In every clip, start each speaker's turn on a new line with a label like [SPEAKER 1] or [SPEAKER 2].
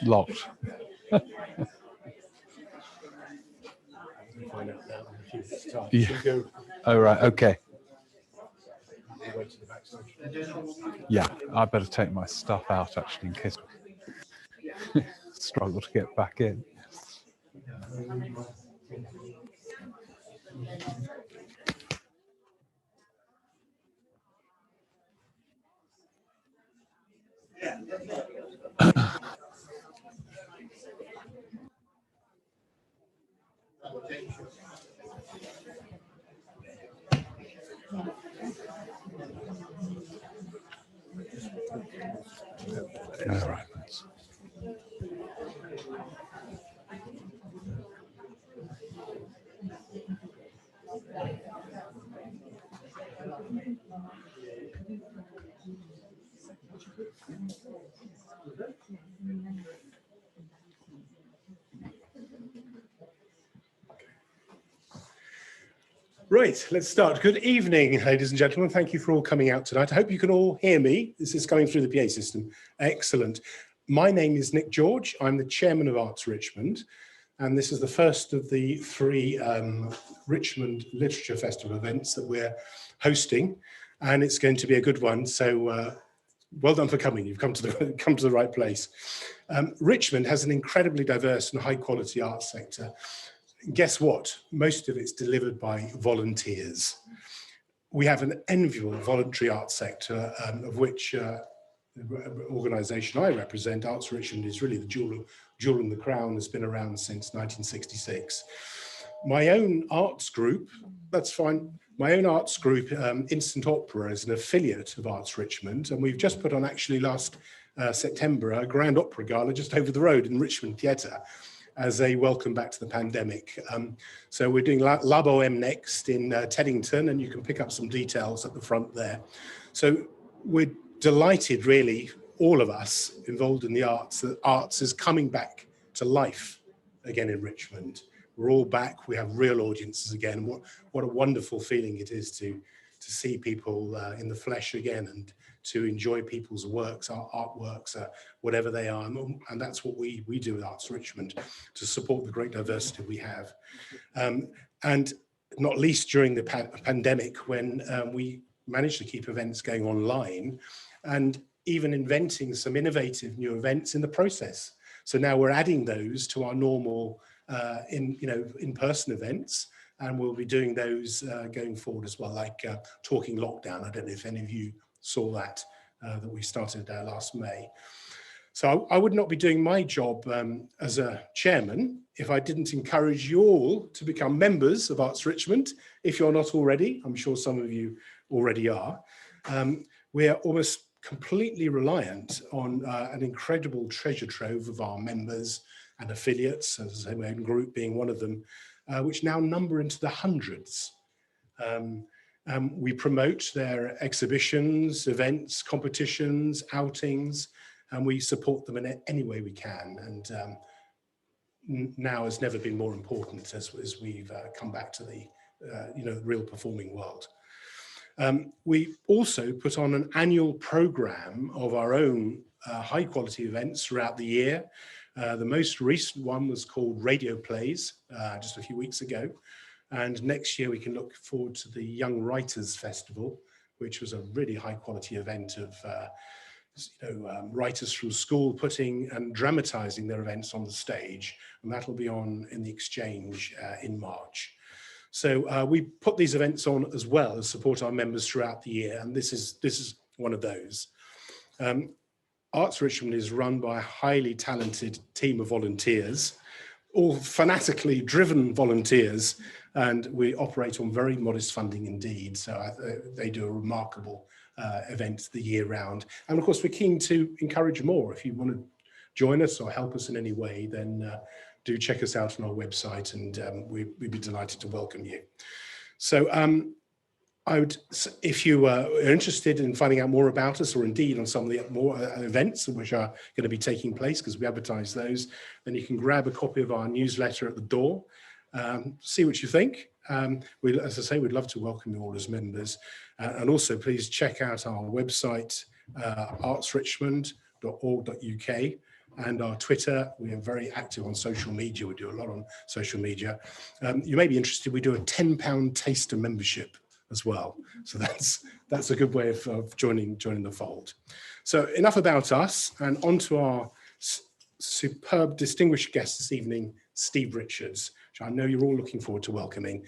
[SPEAKER 1] Locked. Yeah. Oh, right. Okay. Yeah, I better take my stuff out actually in case I struggle to get back in. All right.
[SPEAKER 2] Right, let's start. Good evening, ladies and gentlemen. Thank you for all coming out tonight. I hope you can all hear me. This is coming through the PA system. Excellent. My name is Nick George. I'm the chairman of Arts Richmond, and this is the first of the three Richmond Literature Festival events that we're hosting, and it's going to be a good one. So well done for coming. You've come to the right place. Richmond has an incredibly diverse and high quality arts sector. Guess what? Most of it's delivered by volunteers. We have an enviable voluntary arts sector, of which the organisation I represent, Arts Richmond, is really the jewel in the crown. Has been around since 1966. My own arts group, that's fine. My own arts group, Instant Opera, is an affiliate of Arts Richmond, and we've just put on actually last September a grand opera gala just over the road in Richmond Theatre, as a welcome back to the pandemic. So we're doing La Bohème next in Teddington, and you can pick up some details at the front there. So we're delighted, really, all of us involved in the arts, that arts is coming back to life again in Richmond. We're all back, we have real audiences again. What a wonderful feeling it is to see people in the flesh again, and to enjoy people's works, our artworks, whatever they are. And that's what we do at Arts Richmond, to support the great diversity we have. And not least during the pandemic, when we managed to keep events going online, and even inventing some innovative new events in the process. So now we're adding those to our normal in-person events, and we'll be doing those going forward as well, like Talking Lockdown. I don't know if any of you saw that we started last May. So I would not be doing my job as a chairman if I didn't encourage you all to become members of Arts Richmond. If you're not already, I'm sure some of you already are. We are almost completely reliant on an incredible treasure trove of our members and affiliates, as I say, my own group being one of them, which now number into the hundreds. We promote their exhibitions, events, competitions, outings, and we support them in any way we can. And now has never been more important as we've come back to the real performing world. We also put on an annual program of our own high quality events throughout the year. The most recent one was called Radio Plays, just a few weeks ago. And next year we can look forward to the Young Writers Festival, which was a really high quality event of writers from school putting and dramatising their events on the stage. And that'll be on in the Exchange in March. So we put these events on as well as support our members throughout the year. And this is one of those. Arts Richmond is run by a highly talented team of volunteers, all fanatically driven volunteers, and we operate on very modest funding indeed. So they do a remarkable event the year round. And of course, we're keen to encourage more. If you want to join us or help us in any way, then do check us out on our website, and we'd be delighted to welcome you. So if you are interested in finding out more about us, or indeed on some of the more events which are going to be taking place, because we advertise those, then you can grab a copy of our newsletter at the door. see what you think. As I say, we'd love to welcome you all as members. And also, please check out our website, artsrichmond.org.uk, and our Twitter. We are very active on social media. We do a lot on social media. You may be interested, we do a £10 taster membership as well. So that's a good way of joining the fold. So enough about us, and on to our superb distinguished guest this evening, Steve Richards, which I know you're all looking forward to welcoming.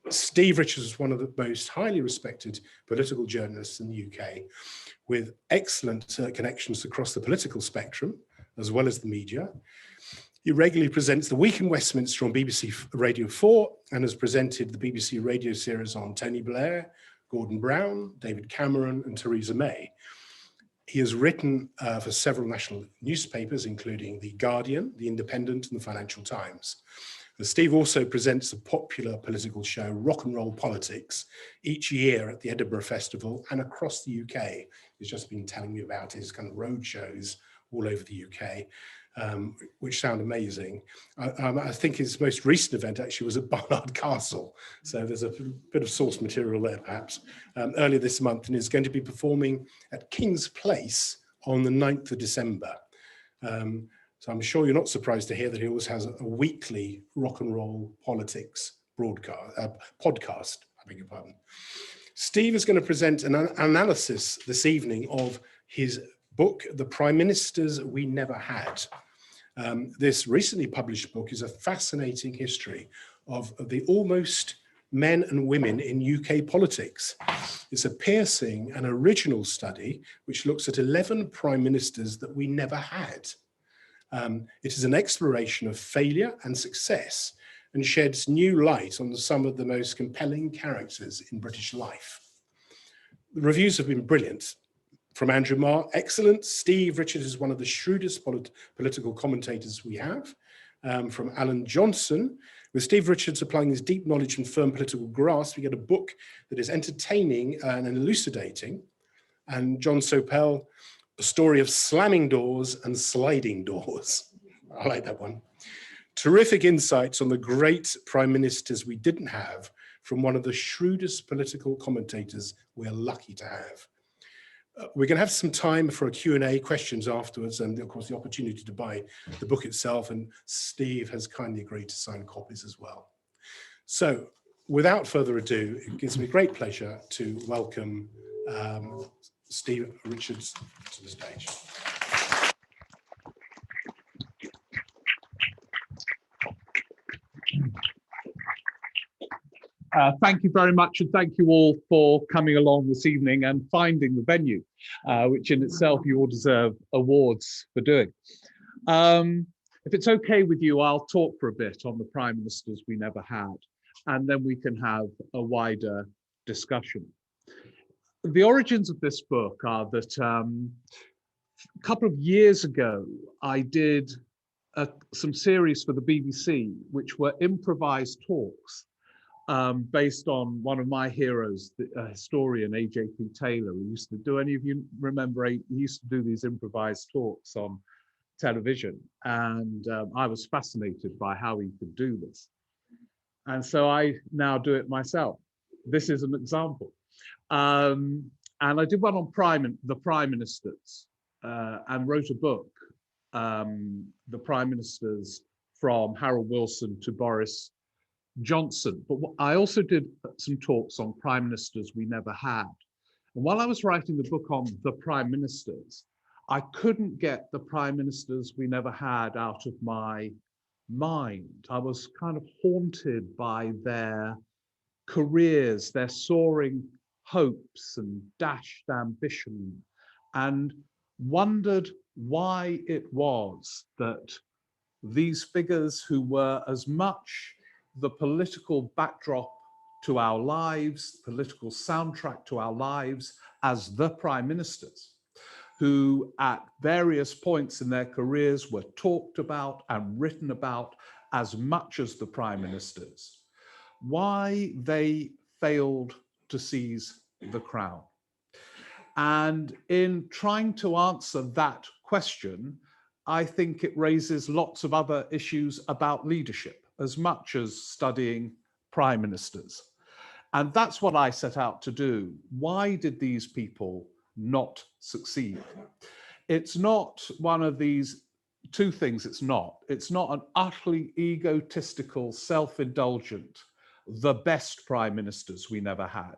[SPEAKER 2] Steve Richards is one of the most highly respected political journalists in the UK, with excellent connections across the political spectrum, as well as the media. He regularly presents The Week in Westminster on BBC Radio 4 and has presented the BBC radio series on Tony Blair, Gordon Brown, David Cameron and Theresa May. He has written for several national newspapers, including The Guardian, The Independent and The Financial Times. And Steve also presents the popular political show Rock and Roll Politics each year at the Edinburgh Festival and across the UK. He's just been telling me about his kind of road shows all over the UK, which sound amazing. I think his most recent event actually was at Barnard Castle. So there's a bit of source material there, perhaps, earlier this month, and is going to be performing at King's Place on the 9th of December. So I'm sure you're not surprised to hear that he also has a weekly rock and roll politics podcast, I beg your pardon. Steve is going to present an analysis this evening of his book, The Prime Ministers We Never Had. This recently published book is a fascinating history of the almost men and women in UK politics. It's a piercing and original study which looks at 11 prime ministers that we never had. It is an exploration of failure and success and sheds new light on some of the most compelling characters in British life. The reviews have been brilliant. From Andrew Marr, excellent. Steve Richards is one of the shrewdest political commentators we have. From Alan Johnson, with Steve Richards applying his deep knowledge and firm political grasp, we get a book that is entertaining and elucidating. And John Sopel, a story of slamming doors and sliding doors. I like that one. Terrific insights on the great prime ministers we didn't have from one of the shrewdest political commentators we're lucky to have. We're going to have some time for a Q&A, questions afterwards, and of course the opportunity to buy the book itself, and Steve has kindly agreed to sign copies as well. So without further ado, it gives me great pleasure to welcome Steve Richards to the stage.
[SPEAKER 3] Thank you very much, and thank you all for coming along this evening and finding the venue, which in itself you all deserve awards for doing. If it's okay with you, I'll talk for a bit on the prime ministers we never had, and then we can have a wider discussion. The origins of this book are that a couple of years ago, I did some series for the BBC, which were improvised talks based on one of my heroes, the historian A.J.P. Taylor. Who used to do, any of you remember, he used to do these improvised talks on television, and I was fascinated by how he could do this. And so I now do it myself. This is an example. And I did one on the prime ministers and wrote a book, The Prime Ministers from Harold Wilson to Boris Johnson. But I also did some talks on prime ministers we never had. And while I was writing the book on the prime ministers, I couldn't get the prime ministers we never had out of my mind. I was kind of haunted by their careers, their soaring hopes and dashed ambition, and wondered why it was that these figures, who were as much the political backdrop to our lives, political soundtrack to our lives, as the prime ministers, who at various points in their careers were talked about and written about as much as the prime ministers, why they failed to seize the crown. And in trying to answer that question, I think it raises lots of other issues about leadership as much as studying prime ministers. And that's what I set out to do. Why did these people not succeed? It's not one of these two things. It's not an utterly egotistical, self-indulgent, the best prime ministers we never had,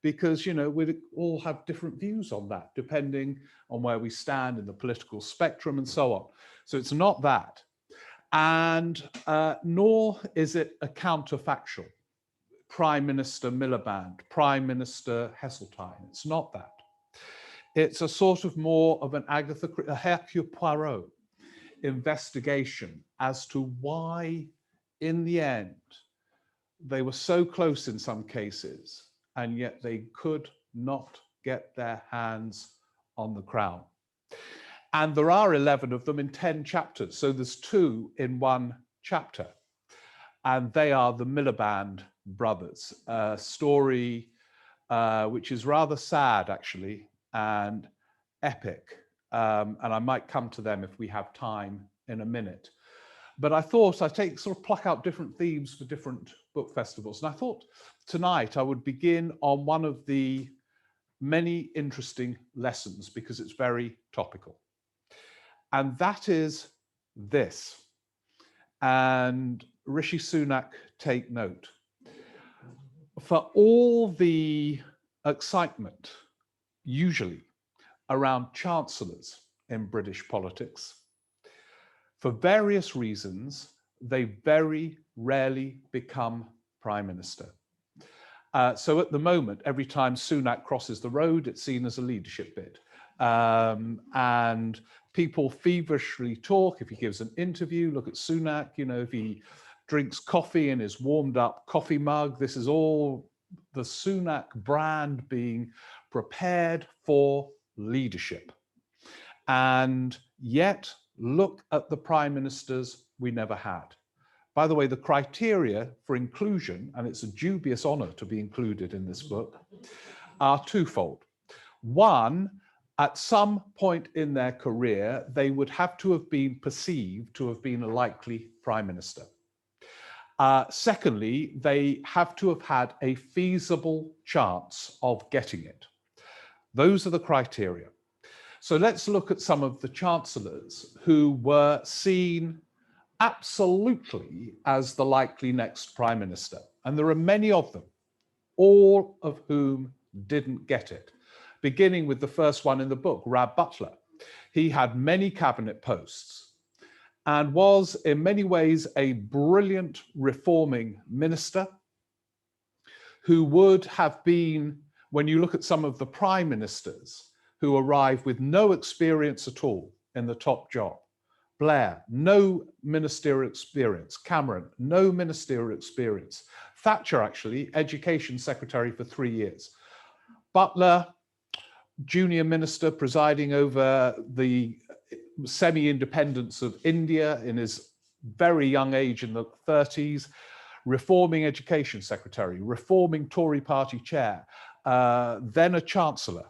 [SPEAKER 3] because, you know, we all have different views on that, depending on where we stand in the political spectrum and so on. So it's not that. And nor is it a counterfactual. Prime Minister Miliband, Prime Minister Heseltine. It's not that. It's a sort of more of an a Hercule Poirot investigation as to why, in the end, they were so close in some cases, and yet they could not get their hands on the crown. And there are 11 of them in 10 chapters. So there's 2 in 1 chapter. And they are the Miliband brothers, a story which is rather sad, actually, and epic. And I might come to them if we have time in a minute. But I thought I'd pluck out different themes for different book festivals. And I thought tonight I would begin on one of the many interesting lessons, because it's very topical. And that is this. And Rishi Sunak, take note. For all the excitement, usually, around chancellors in British politics, for various reasons, they very rarely become prime minister. So at the moment, every time Sunak crosses the road, it's seen as a leadership bid. And people feverishly talk. If he gives an interview, look at Sunak, you know, if he drinks coffee in his warmed up coffee mug, this is all the Sunak brand being prepared for leadership. And yet, look at the prime ministers we never had. By the way, the criteria for inclusion, and it's a dubious honor to be included in this book, are twofold. One, at some point in their career, they would have to have been perceived to have been a likely prime minister. Secondly, they have to have had a feasible chance of getting it. Those are the criteria. So let's look at some of the chancellors who were seen absolutely as the likely next prime minister. And there are many of them, all of whom didn't get it. Beginning with the first one in the book, Rab Butler. He had many cabinet posts and was in many ways a brilliant reforming minister who would have been, when you look at some of the prime ministers who arrived with no experience at all in the top job. Blair, no ministerial experience. Cameron, no ministerial experience. Thatcher, actually, education secretary for 3 years. Butler, junior minister presiding over the semi-independence of India in his very young age in the 30s, reforming education secretary, reforming Tory party chair, then a chancellor,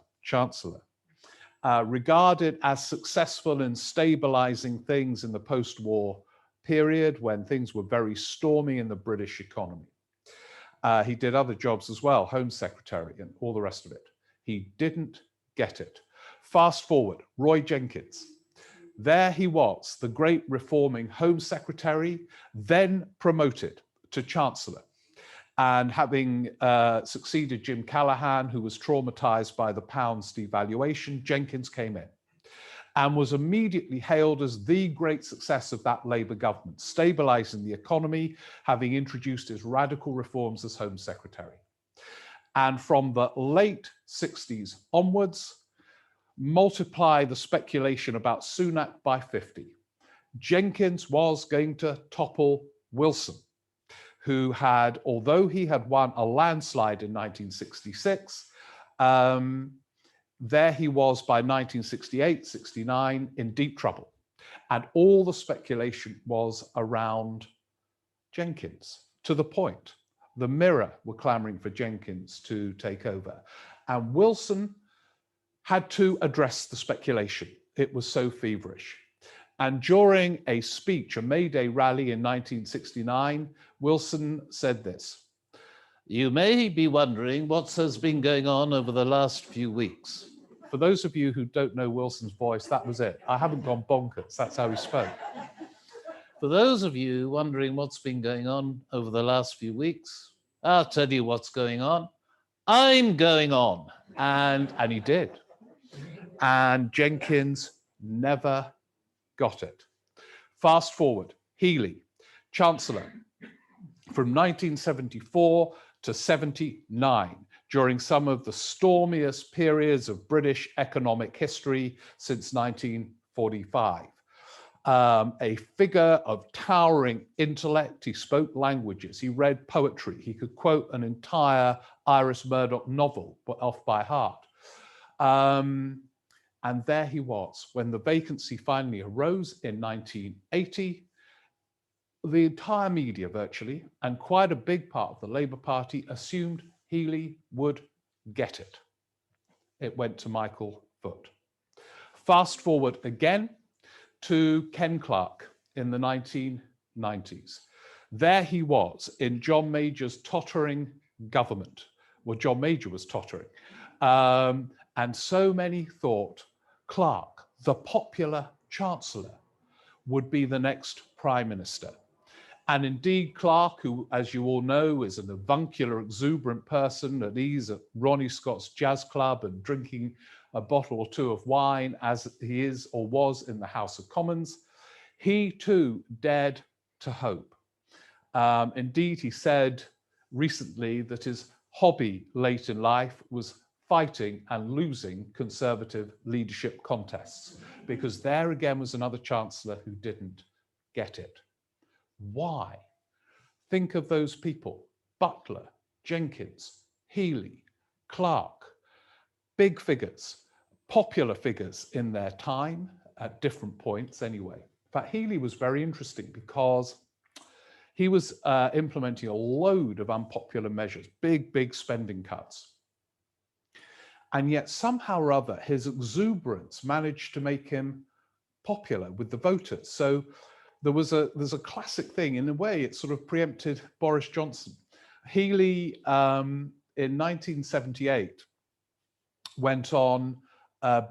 [SPEAKER 3] regarded as successful in stabilizing things in the post-war period when things were very stormy in the British economy. He did other jobs as well, Home Secretary and all the rest of it. He didn't get it. Fast forward, Roy Jenkins. There he was, the great reforming Home Secretary, then promoted to Chancellor. And having succeeded Jim Callaghan, who was traumatized by the pound's devaluation, Jenkins came in and was immediately hailed as the great success of that Labour government, stabilizing the economy, having introduced his radical reforms as Home Secretary. And from the late 60s onwards, multiply the speculation about Sunak by 50. Jenkins was going to topple Wilson, who had, although he had won a landslide in 1966, there he was by 1968, 69 in deep trouble. And all the speculation was around Jenkins, to the point. The Mirror were clamoring for Jenkins to take over. And Wilson had to address the speculation. It was so feverish. And during a speech, a May Day rally in 1969, Wilson said this: "You may be wondering what has been going on over the last few weeks." For those of you who don't know Wilson's voice, that was it. I haven't gone bonkers. That's how he spoke. "For those of you wondering what's been going on over the last few weeks, I'll tell you what's going on. I'm going on." And he did. And Jenkins never got it. Fast forward, Healey, Chancellor, from 1974 to 79, during some of the stormiest periods of British economic history since 1945. A figure of towering intellect. He spoke languages, he read poetry, he could quote an entire Iris Murdoch novel off by heart. And there he was. When the vacancy finally arose in 1980, the entire media virtually, and quite a big part of the Labour Party, assumed Healey would get it. It went to Michael Foot. Fast forward again to Ken Clarke in the 1990s. There he was in John Major's tottering government. Well, John Major was tottering. And so many thought Clarke, the popular chancellor, would be the next prime minister. And indeed, Clarke, who, as you all know, is an avuncular, exuberant person at ease at Ronnie Scott's jazz club and drinking a bottle or two of wine, as he is or was in the House of Commons, he too dared to hope. Indeed, he said recently that his hobby late in life was fighting and losing Conservative leadership contests, because there again was another chancellor who didn't get it. Why? Think of those people: Butler, Jenkins, Healey, Clarke, big figures, popular figures in their time at different points anyway. In fact, Healey was very interesting because he was implementing a load of unpopular measures, big spending cuts. And yet somehow or other, his exuberance managed to make him popular with the voters. So there's a classic thing. In a way, it sort of preempted Boris Johnson. Healey, in 1978, went on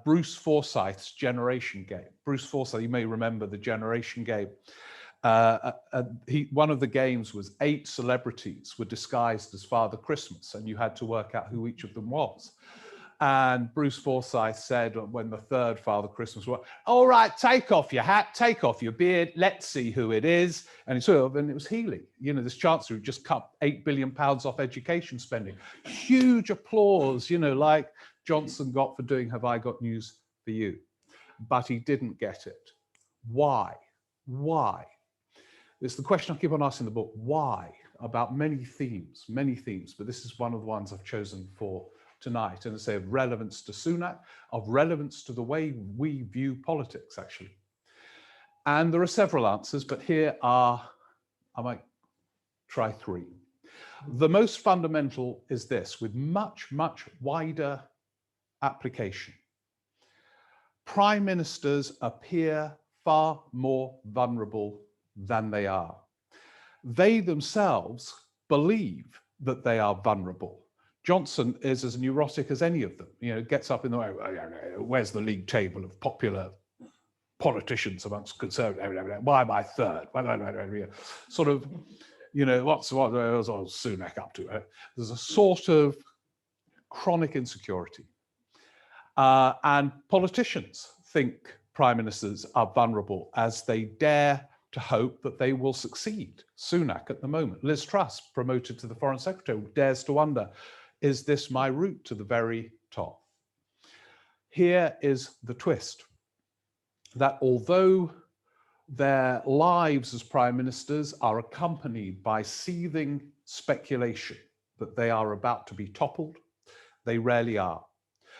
[SPEAKER 3] Bruce Forsyth's Generation Game. Bruce Forsyth, you may remember the Generation Game. One of the games was 8 celebrities were disguised as Father Christmas, and you had to work out who each of them was. And Bruce Forsyth said when the third Father Christmas was, "All right, take off your hat, take off your beard, let's see who it is." And it was Healey, this chancellor who just cut £8 billion off education spending. Huge applause, like Johnson got for doing Have I Got News for You. But he didn't get it. Why? Why? It's the question I keep on asking in the book. Why? About many themes, but this is one of the ones I've chosen for tonight, and I say of relevance to Sunak, of relevance to the way we view politics, actually. And there are several answers, but here are, I might try 3. The most fundamental is this, with much wider application. Prime ministers appear far more vulnerable than they are. They themselves believe that they are vulnerable. Johnson is as neurotic as any of them. Gets up in the way, where's the league table of popular politicians amongst Conservatives? Why am I third? Sort of, what's Sunak up to? There's a sort of chronic insecurity. And politicians think prime ministers are vulnerable as they dare to hope that they will succeed. Sunak at the moment. Liz Truss, promoted to the Foreign Secretary, dares to wonder, is this my route to the very top? Here is the twist, that although their lives as prime ministers are accompanied by seething speculation that they are about to be toppled, they rarely are.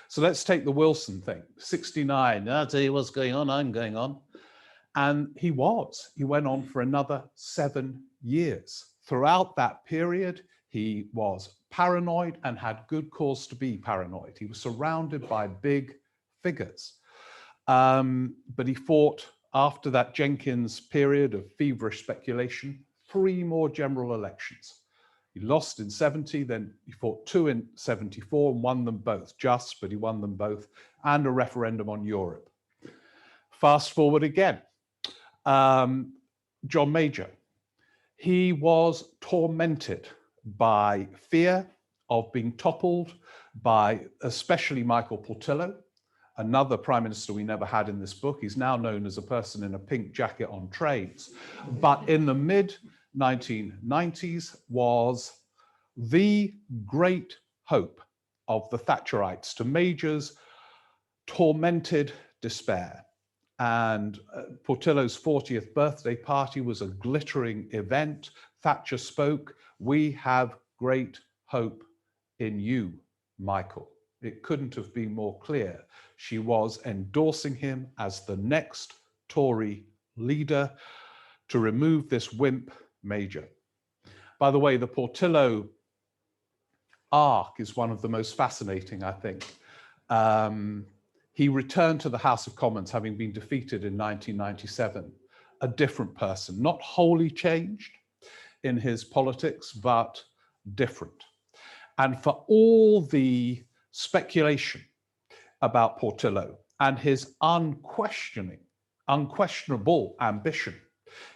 [SPEAKER 3] So let's take the Wilson thing. 69, I'll tell you what's going on, I'm going on. And he went on for another 7 years. Throughout that period, he was paranoid and had good cause to be paranoid. He was surrounded by big figures, but he fought
[SPEAKER 1] after that Jenkins period of feverish speculation, 3 more general elections. He lost in 70, then he fought 2 in 74 and won them both, just, but he won them both, and a referendum on Europe. Fast forward again, John Major. He was tormented by fear of being toppled by especially Michael Portillo, another prime minister we never had in this book. He's now known as a person in a pink jacket on trains. But in the mid-1990s was the great hope of the Thatcherites to Major's tormented despair. And Portillo's 40th birthday party was a glittering event. Thatcher spoke, "We have great hope in you, Michael." It couldn't have been more clear. She was endorsing him as the next Tory leader to remove this wimp Major. By the way, the Portillo arc is one of the most fascinating, I think. He returned to the House of Commons, having been defeated in 1997, a different person, not wholly changed in his politics, but different. And for all the speculation about Portillo and his unquestionable ambition,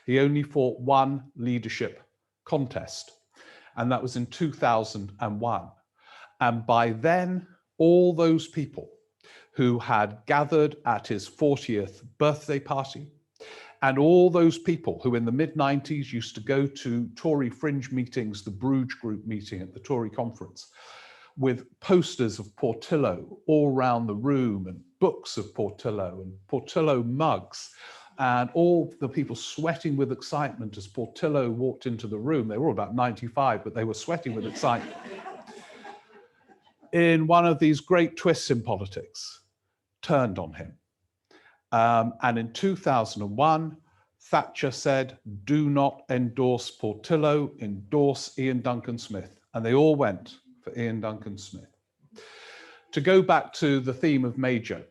[SPEAKER 1] he only fought 1 leadership contest, and that was in 2001. And by then, all those people who had gathered at his 40th birthday party, and all those people who in the mid-90s used to go to Tory fringe meetings, the Bruges group meeting at the Tory conference, with posters of Portillo all around the room and books of Portillo and Portillo mugs, and all the people sweating with excitement as Portillo walked into the room. They were all about 95, but they were sweating with excitement. In one of these great twists in politics, turned on him. And in 2001, Thatcher said, "Do not endorse Portillo, endorse Ian Duncan Smith." And they all went for Ian Duncan Smith. To go back to the theme of Major,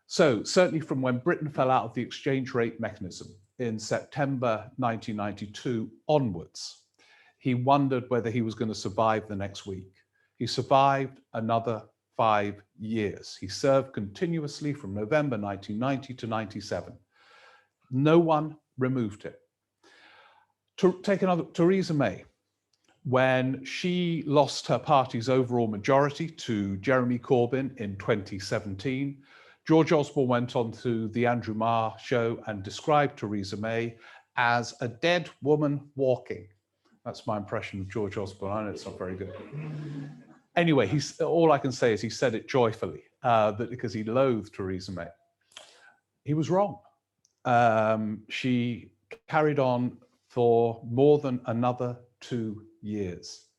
[SPEAKER 1] so certainly from when Britain fell out of the exchange rate mechanism in September 1992 onwards, he wondered whether he was going to survive the next week. He survived another 5 years. He served continuously from November 1990 to 97. No one removed him. To take another, Theresa May, when she lost her party's overall majority to Jeremy Corbyn in 2017, George Osborne went on to the Andrew Marr show and described Theresa May as a dead woman walking. That's my impression of George Osborne. I know it's not very good. Anyway, all I can say is he said it joyfully, because he loathed Theresa May. He was wrong. She carried on for more than another 2 years.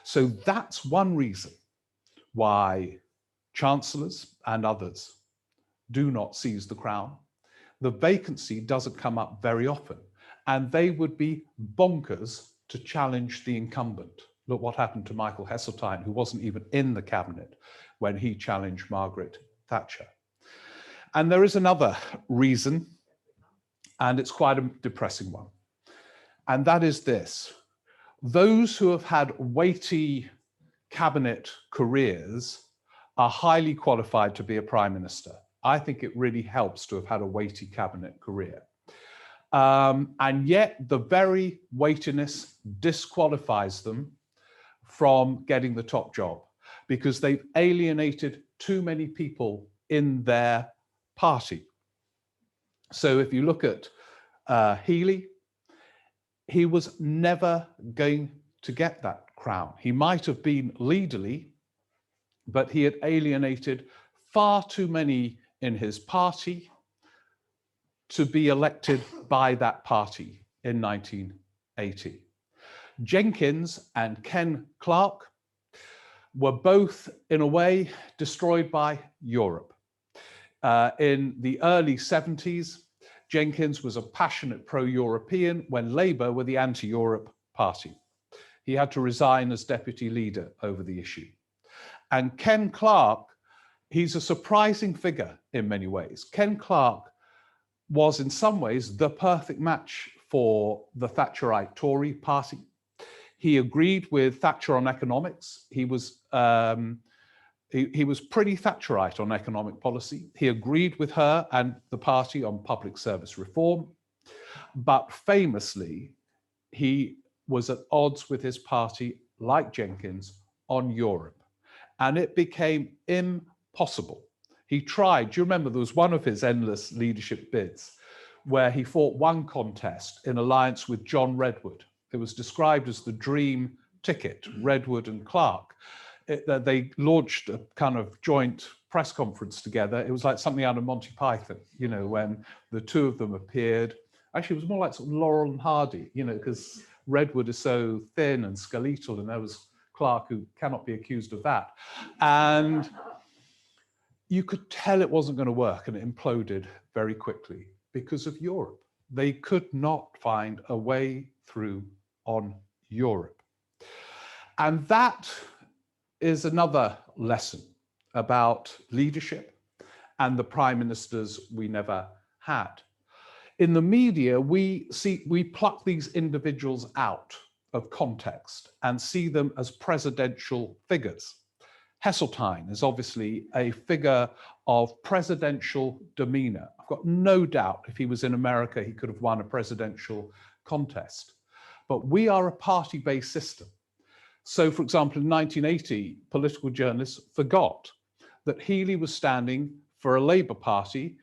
[SPEAKER 1] So that's one reason why chancellors and others do not seize the crown. The vacancy doesn't come up very often, and they would be bonkers to challenge the incumbent. Look what happened to Michael Heseltine, who wasn't even in the cabinet when he challenged Margaret Thatcher. And there is another reason, and it's quite a depressing one. And that is this: those who have had weighty cabinet careers are highly qualified to be a prime minister. I think it really helps to have had a weighty cabinet career. And yet the very weightiness disqualifies them from getting the top job, because they've alienated too many people in their party. So if you look at Healey, he was never going to get that crown. He might have been leaderly, but he had alienated far too many in his party to be elected by that party in 1980. Jenkins and Ken Clarke were both, in a way, destroyed by Europe. In the early 70s, Jenkins was a passionate pro-European when Labour were the anti-Europe party. He had to resign as deputy leader over the issue. And Ken Clarke, he's a surprising figure in many ways. Ken Clarke was in some ways the perfect match for the Thatcherite Tory party. He agreed with Thatcher on economics. He was pretty Thatcherite on economic policy. He agreed with her and the party on public service reform, but famously, he was at odds with his party, like Jenkins, on Europe, and it became impossible. He tried, do you remember there was one of his endless leadership bids where he fought one contest in alliance with John Redwood. It was described as the dream ticket, Redwood and Clark. They launched a kind of joint press conference together. It was like something out of Monty Python, you know, when the two of them appeared. Actually, it was more like sort of Laurel and Hardy, you know, because Redwood is so thin and skeletal, and there was Clark who cannot be accused of that. And you could tell it wasn't going to work, and it imploded very quickly because of Europe. They could not find a way through on Europe. And that is another lesson about leadership and the prime ministers we never had. In the media, we pluck these individuals out of context and see them as presidential figures. Heseltine is obviously a figure of presidential demeanor. I've got no doubt if he was in America, he could have won a presidential contest. But we are a party-based system. So, for example, in 1980, political journalists forgot that Healey was standing for a Labour Party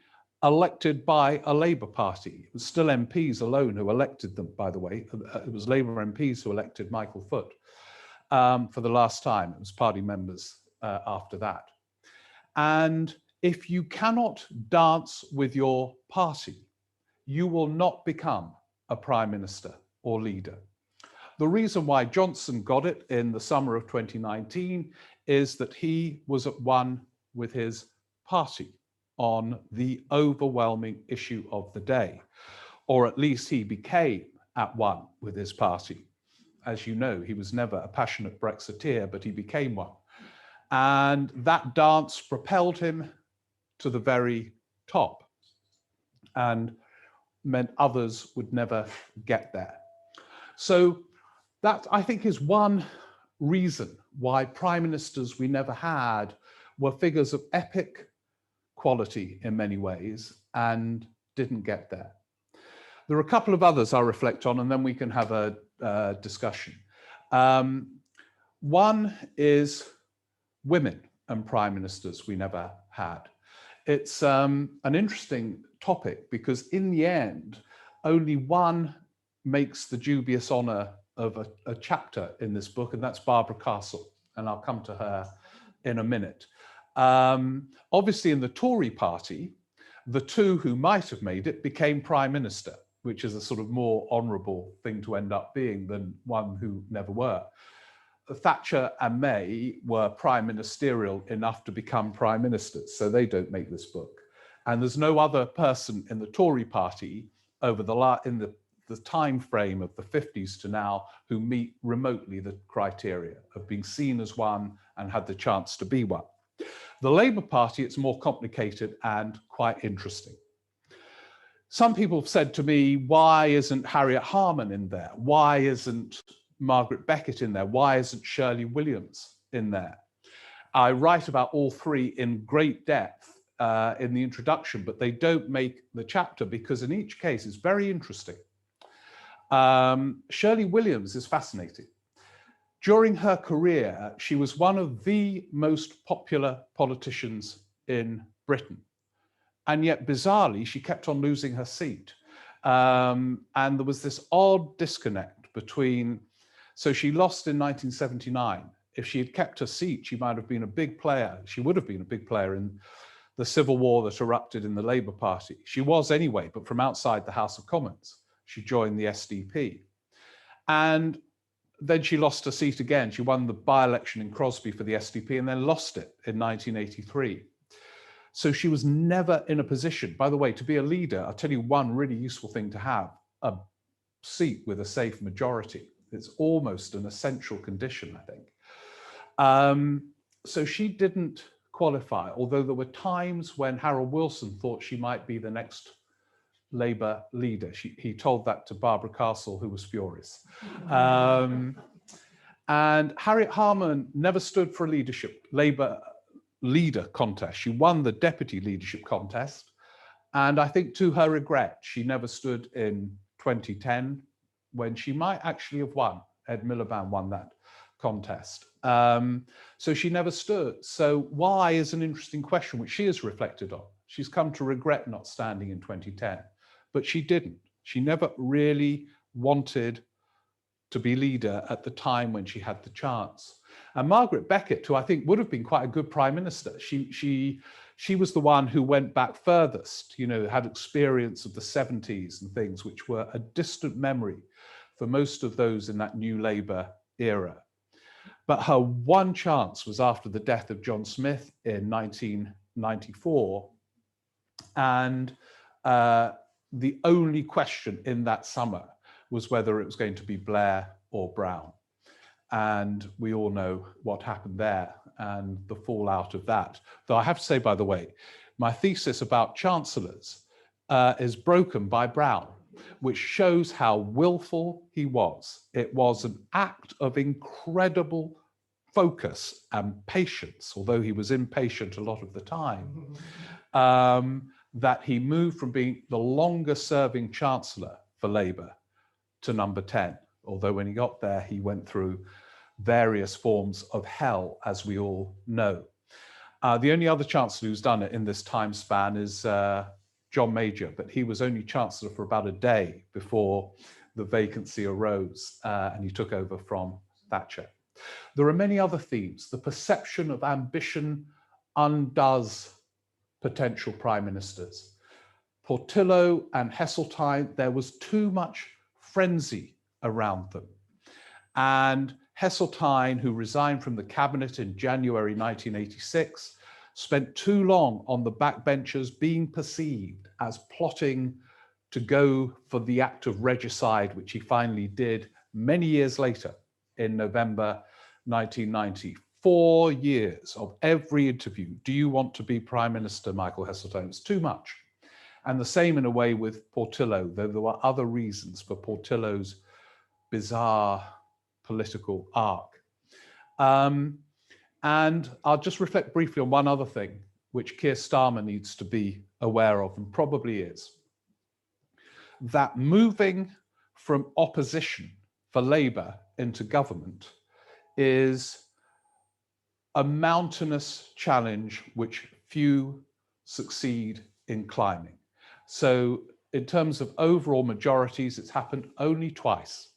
[SPEAKER 1] elected by a Labour Party. It was still MPs alone who elected them, by the way. It was Labour MPs who elected Michael Foot for the last time. It was party members after that. And if you cannot dance with your party, you will not become a prime minister or leader. The reason why Johnson got it in the summer of 2019 is that he was at one with his party on the overwhelming issue of the day, or at least he became at one with his party. As you know, he was never a passionate Brexiteer, but he became one. And that dance propelled him to the very top and meant others would never get there. So that, I think, is one reason why prime ministers we never had were figures of epic quality in many ways and didn't get there. There are a couple of others I'll reflect on, and then we can have a discussion. One is women and prime ministers we never had. It's an interesting topic because in the end, only one makes the dubious honor of a chapter in this book, and that's Barbara Castle, and I'll come to her in a minute. Obviously, in the Tory party, the two who might have made it became prime minister, which is a sort of more honourable thing to end up being than one who never were. Thatcher and May were prime ministerial enough to become prime ministers, so they don't make this book. And there's no other person in the Tory party over in the time frame of the 50s to now who meet remotely the criteria of being seen as one and had the chance to be one. The Labour Party, it's more complicated and quite interesting. Some people have said to me, why isn't Harriet Harman in there? Why isn't Margaret Beckett in there? Why isn't Shirley Williams in there? I write about all three in great depth in the introduction, but they don't make the chapter because in each case it's very interesting. Shirley Williams is fascinating. During her career, she was one of the most popular politicians in Britain. And yet, bizarrely, she kept on losing her seat. And there was this odd disconnect between, so she lost in 1979. If she had kept her seat, she might have been a big player. She would have been a big player in the civil war that erupted in the Labour Party. She was anyway, but from outside the House of Commons. She joined the SDP. And then she lost her seat again. She won the by-election in Crosby for the SDP and then lost it in 1983. So she was never in a position, by the way, to be a leader. I'll tell you one really useful thing to have, a seat with a safe majority. It's almost an essential condition, I think. So she didn't qualify, although there were times when Harold Wilson thought she might be the next Labour leader. He told that to Barbara Castle, who was furious. And Harriet Harman never stood for a Labour leader contest. She won the deputy leadership contest. And I think to her regret, she never stood in 2010 when she might actually have won. Ed Miliband won that contest. So she never stood. So why is an interesting question, which she has reflected on. She's come to regret not standing in 2010, but she didn't. She never really wanted to be leader at the time when she had the chance. And Margaret Beckett, who I think would have been quite a good prime minister, she was the one who went back furthest, you know, had experience of the 70s and things, which were a distant memory for most of those in that new Labour era. But her one chance was after the death of John Smith in 1994. And the only question in that summer was whether it was going to be Blair or Brown. And we all know what happened there and the fallout of that. Though I have to say, by the way, my thesis about chancellors is broken by Brown, which shows how willful he was. It was an act of incredible focus and patience, although he was impatient a lot of the time, that he moved from being the longest serving chancellor for Labour to number 10. Although when he got there, he went through various forms of hell, as we all know. The only other chancellor who's done it in this time span is John Major, but he was only chancellor for about a day before the vacancy arose and he took over from Thatcher. There are many other themes. The perception of ambition undoes potential prime ministers. Portillo and Heseltine, there was too much frenzy around them. And Heseltine, who resigned from the cabinet in January 1986, spent too long on the backbenchers being perceived as plotting to go for the act of regicide, which he finally did many years later in November 1990. 4 years of every interview. Do you want to be Prime Minister, Michael Heseltine? It's too much. And the same in a way with Portillo, though there were other reasons for Portillo's bizarre political arc. And I'll just reflect briefly on one other thing, which Keir Starmer needs to be aware of, and probably is, that moving from opposition for Labour into government is a mountainous challenge which few succeed in climbing. So in terms of overall majorities, it's happened only twice.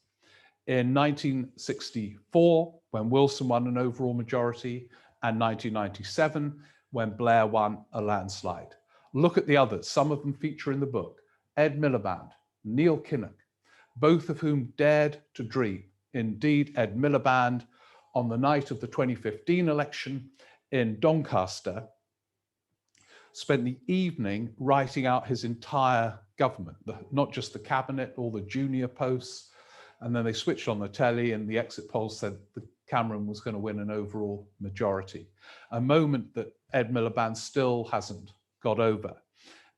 [SPEAKER 1] In 1964, when Wilson won an overall majority, and 1997, when Blair won a landslide. Look at the others. Some of them feature in the book. Ed Miliband, Neil Kinnock, both of whom dared to dream. Indeed, Ed Miliband, on the night of the 2015 election in Doncaster, spent the evening writing out his entire government, not just the cabinet, all the junior posts. And then they switched on the telly and the exit polls said that Cameron was going to win an overall majority. A moment that Ed Miliband still hasn't got over.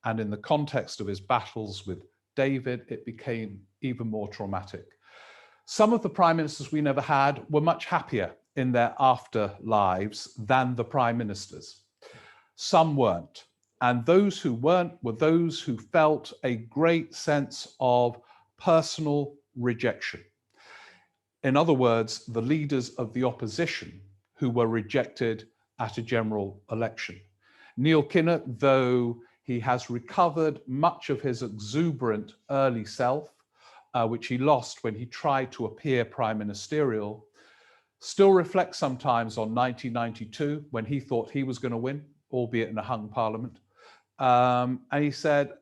[SPEAKER 1] And in the context of his battles with David, it became even more traumatic. Some of the prime ministers we never had were much happier in their afterlives than the prime ministers. Some weren't. And those who weren't were those who felt a great sense of personal rejection. In other words, the leaders of the opposition who were rejected at a general election. Neil Kinnock, though he has recovered much of his exuberant early self, which he lost when he tried to appear prime ministerial, still reflects sometimes on 1992 when he thought he was going to win, albeit in a hung parliament. And he said,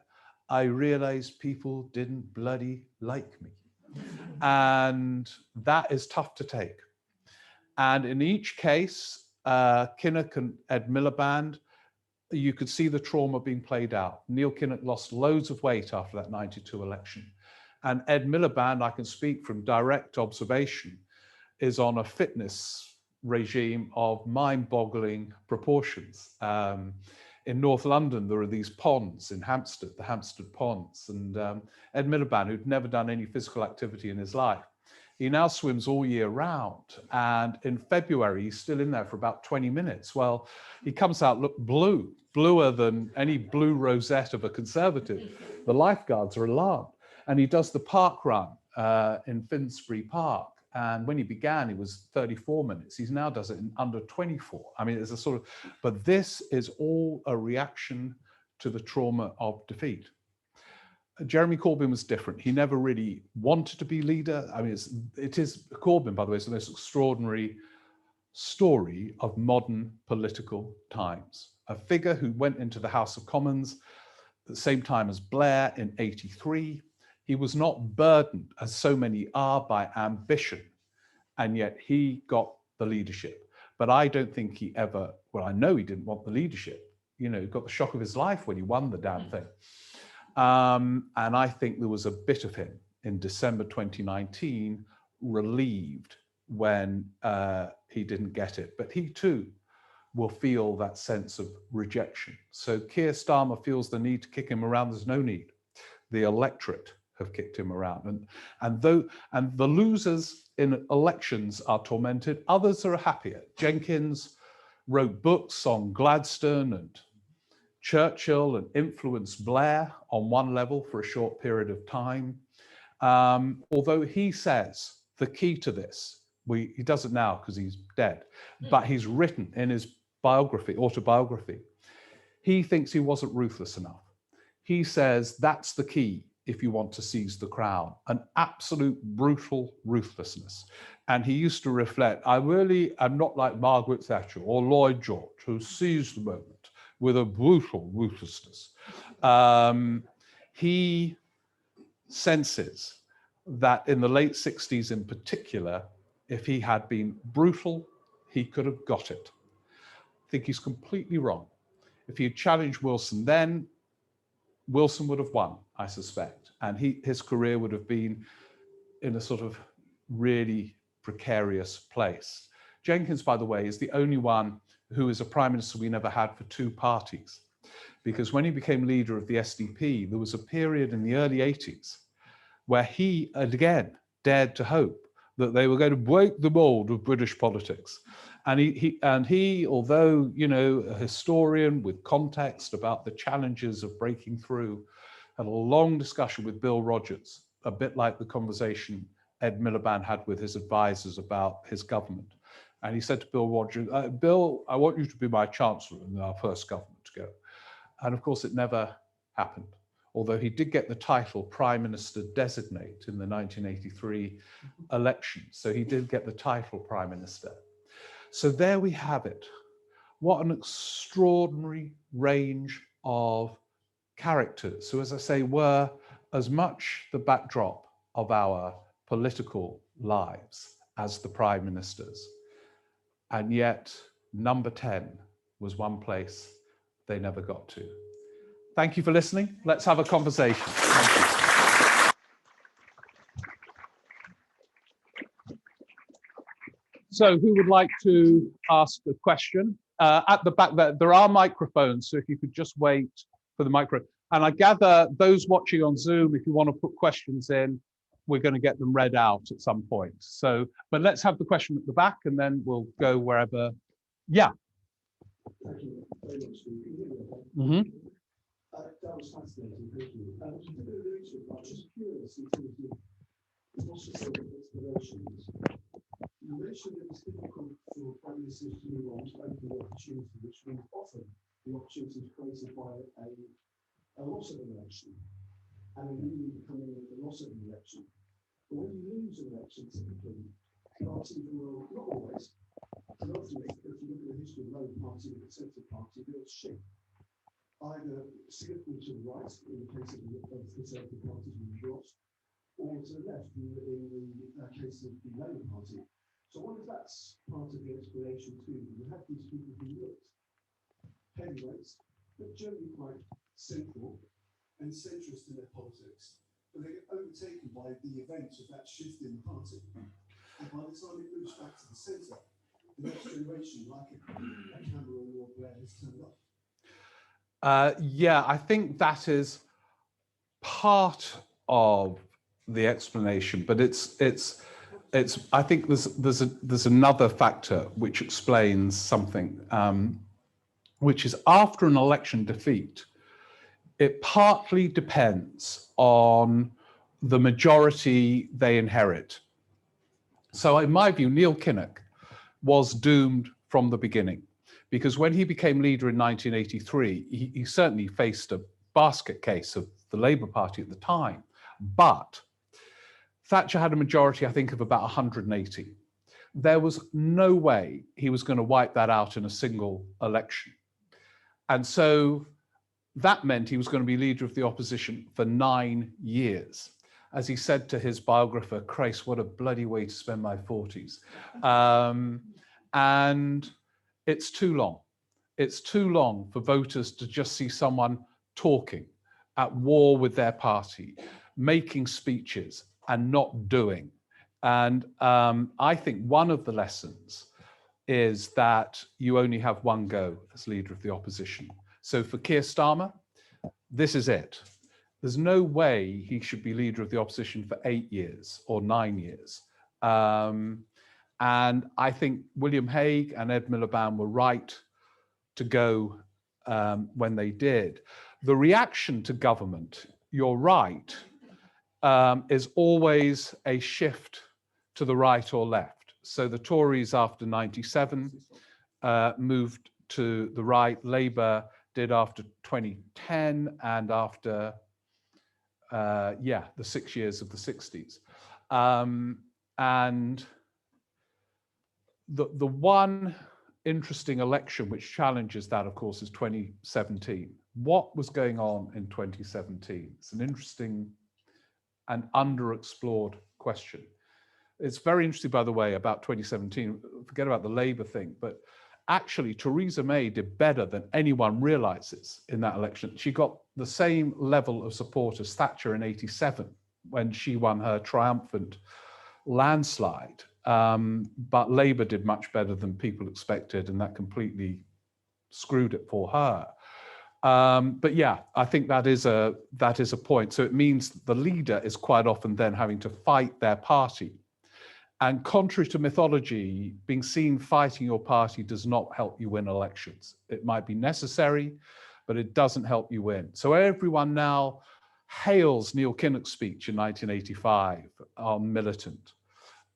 [SPEAKER 1] I realized people didn't bloody like me. And that is tough to take. And in each case, Kinnock and Ed Miliband, you could see the trauma being played out. Neil Kinnock lost loads of weight after that 92 election. And Ed Miliband, I can speak from direct observation, is on a fitness regime of mind-boggling proportions. in North London, there are these ponds in Hampstead, the Hampstead Ponds. And Ed Miliband, who'd never done any physical activity in his life, he now swims all year round. And in February, he's still in there for about 20 minutes. Well, he comes out, look, bluer than any blue rosette of a Conservative. The lifeguards are alarmed. And he does the park run in Finsbury Park. And when he began, it was 34 minutes. He now does it in under 24. I mean, it's a sort of, but this is all a reaction to the trauma of defeat. Jeremy Corbyn was different. He never really wanted to be leader. I mean, it is Corbyn, by the way, is the most extraordinary story of modern political times. A figure who went into the House of Commons at the same time as Blair in '83. He was not burdened, as so many are, by ambition, and yet he got the leadership. But I don't think he ever, well, I know he didn't want the leadership. You know, he got the shock of his life when he won the damn thing. And I think there was a bit of him in December 2019, relieved when he didn't get it. But he too will feel that sense of rejection. So Keir Starmer feels the need to kick him around. There's no need. The electorate have kicked him around. And the losers in elections are tormented. Others are happier. Jenkins wrote books on Gladstone and Churchill and influenced Blair on one level for a short period of time. Although he says the key to this, he does it now because he's dead, but he's written in his autobiography, he thinks he wasn't ruthless enough. He says that's the key if you want to seize the crown, an absolute brutal ruthlessness. And he used to reflect, I really am not like Margaret Thatcher or Lloyd George, who seized the moment with a brutal ruthlessness. He senses that in the late 60s in particular, if he had been brutal, he could have got it. I think he's completely wrong. If he had challenged Wilson then, Wilson would have won, I suspect. And his career would have been in a sort of really precarious place. Jenkins, by the way, is the only one who is a prime minister we never had for two parties. Because when he became leader of the SDP, there was a period in the early 80s where he, again, dared to hope that they were going to break the mold of British politics. And he, although, you know, a historian with context about the challenges of breaking through, had a long discussion with Bill Rogers, a bit like the conversation Ed Miliband had with his advisors about his government. And he said to Bill Rogers, Bill, I want you to be my chancellor in our first government to go. And of course, it never happened. Although he did get the title Prime Minister Designate in the 1983 election. So he did get the title Prime Minister. So there we have it. What an extraordinary range of characters who, as I say, were as much the backdrop of our political lives as the prime ministers. And yet, number 10 was one place they never got to. Thank you for listening. Let's have a conversation. Thank you.
[SPEAKER 3] So who would like to ask a question? At the back there are microphones, so if you could just wait for the microphone. And I gather those watching on Zoom, if you want to put questions in, we're going to get them read out at some point. So, but let's have the question at the back and then we'll go wherever. Yeah.
[SPEAKER 4] Thank you very much.
[SPEAKER 3] Mm-hmm.
[SPEAKER 4] That was fascinating, thank you. Just a bit of research, I'm just curious in terms of what's your sort of explanations. You mentioned that it's difficult for prime ministers to move on to open the opportunity, which means often the opportunity is created by a loss of an election, and a union becoming a loss of an election. But when you lose an election, typically, parties will, not always, but often, if you look at the history of the Labour Party, the Conservative Party, they'll shift either significantly to the right, in the case of the Conservative Party from the Dross, or to the left, in the case of the Labour Party. So I wonder if that's part of the explanation too. You have these people who looked heavyweights, but generally quite central and centrist in their politics, but they get overtaken by the events of that shift in the party. And by the time it moves back to the centre, the next generation, like a Cameron or Blair, has turned up.
[SPEAKER 1] Yeah, I think that is part of the explanation, but it's. I think there's another factor which explains something, which is after an election defeat, it partly depends on the majority they inherit. So in my view, Neil Kinnock was doomed from the beginning, because when he became leader in 1983, he certainly faced a basket case of the Labour Party at the time, but Thatcher had a majority, I think, of about 180. There was no way he was going to wipe that out in a single election. And so that meant he was going to be leader of the opposition for 9 years. As he said to his biographer, Christ, what a bloody way to spend my 40s. And it's too long. It's too long for voters to just see someone talking, at war with their party, making speeches and not doing. And I think one of the lessons is that you only have one go as leader of the opposition. So for Keir Starmer, this is it. There's no way he should be leader of the opposition for 8 years or 9 years. And I think William Hague and Ed Miliband were right to go when they did. The reaction to government, you're right, is always a shift to the right or left. So the Tories after 97 moved to the right. Labour did after 2010 and after, the 6 years of the 60s. And the one interesting election which challenges that, of course, is 2017. What was going on in 2017? It's an interesting and underexplored question. It's very interesting, by the way, about 2017. Forget about the Labour thing, but actually Theresa May did better than anyone realizes in that election. She got the same level of support as Thatcher in '87 when she won her triumphant landslide. But Labour did much better than people expected, and that completely screwed it for her. But yeah, I think that is a point. So it means the leader is quite often then having to fight their party. And contrary to mythology, being seen fighting your party does not help you win elections. It might be necessary, but it doesn't help you win. So everyone now hails Neil Kinnock's speech in 1985 on militant,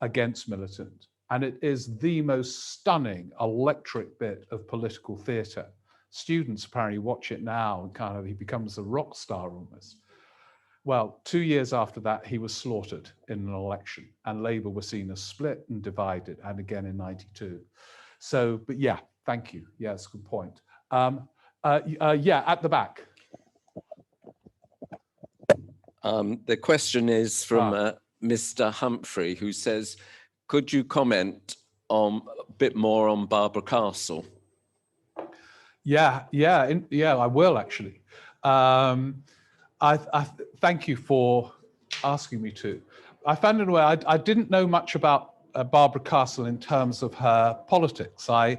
[SPEAKER 1] against militant. And it is the most stunning, electric bit of political theatre. Students apparently watch it now and he becomes a rock star almost. Well, 2 years after that, he was slaughtered in an election, and Labour were seen as split and divided, and again in '92. So, but yeah, thank you. Yeah, that's a good point. Yeah, at the back.
[SPEAKER 5] The question is from Mr. Humphrey, who says, could you comment on a bit more on Barbara Castle?
[SPEAKER 1] Yeah, I will actually. I thank you for asking me to. I found it away. I didn't know much about Barbara Castle in terms of her politics. I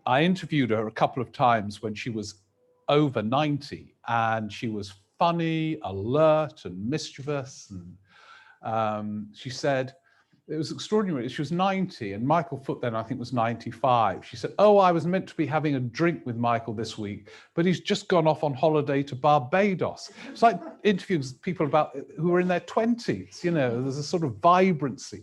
[SPEAKER 1] interviewed her a couple of times when she was over 90, and she was funny, alert, and mischievous. And she said, it was extraordinary. She was 90, and Michael Foot then, I think, was 95. She said, oh, I was meant to be having a drink with Michael this week, but he's just gone off on holiday to Barbados. It's like interviewing people who are in their 20s, there's a sort of vibrancy.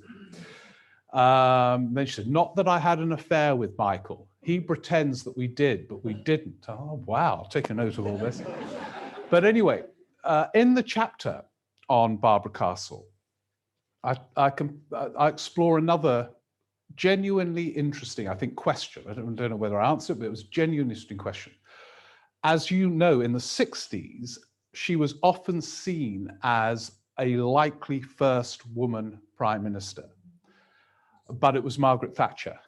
[SPEAKER 1] Then she said, not that I had an affair with Michael. He pretends that we did, but we didn't. Oh, wow, I'll take a note of all this. But anyway, in the chapter on Barbara Castle, I explore another genuinely interesting, I think, question. I don't know whether I answered it, but it was a genuinely interesting question. As you know, in the 60s, she was often seen as a likely first woman prime minister. But it was Margaret Thatcher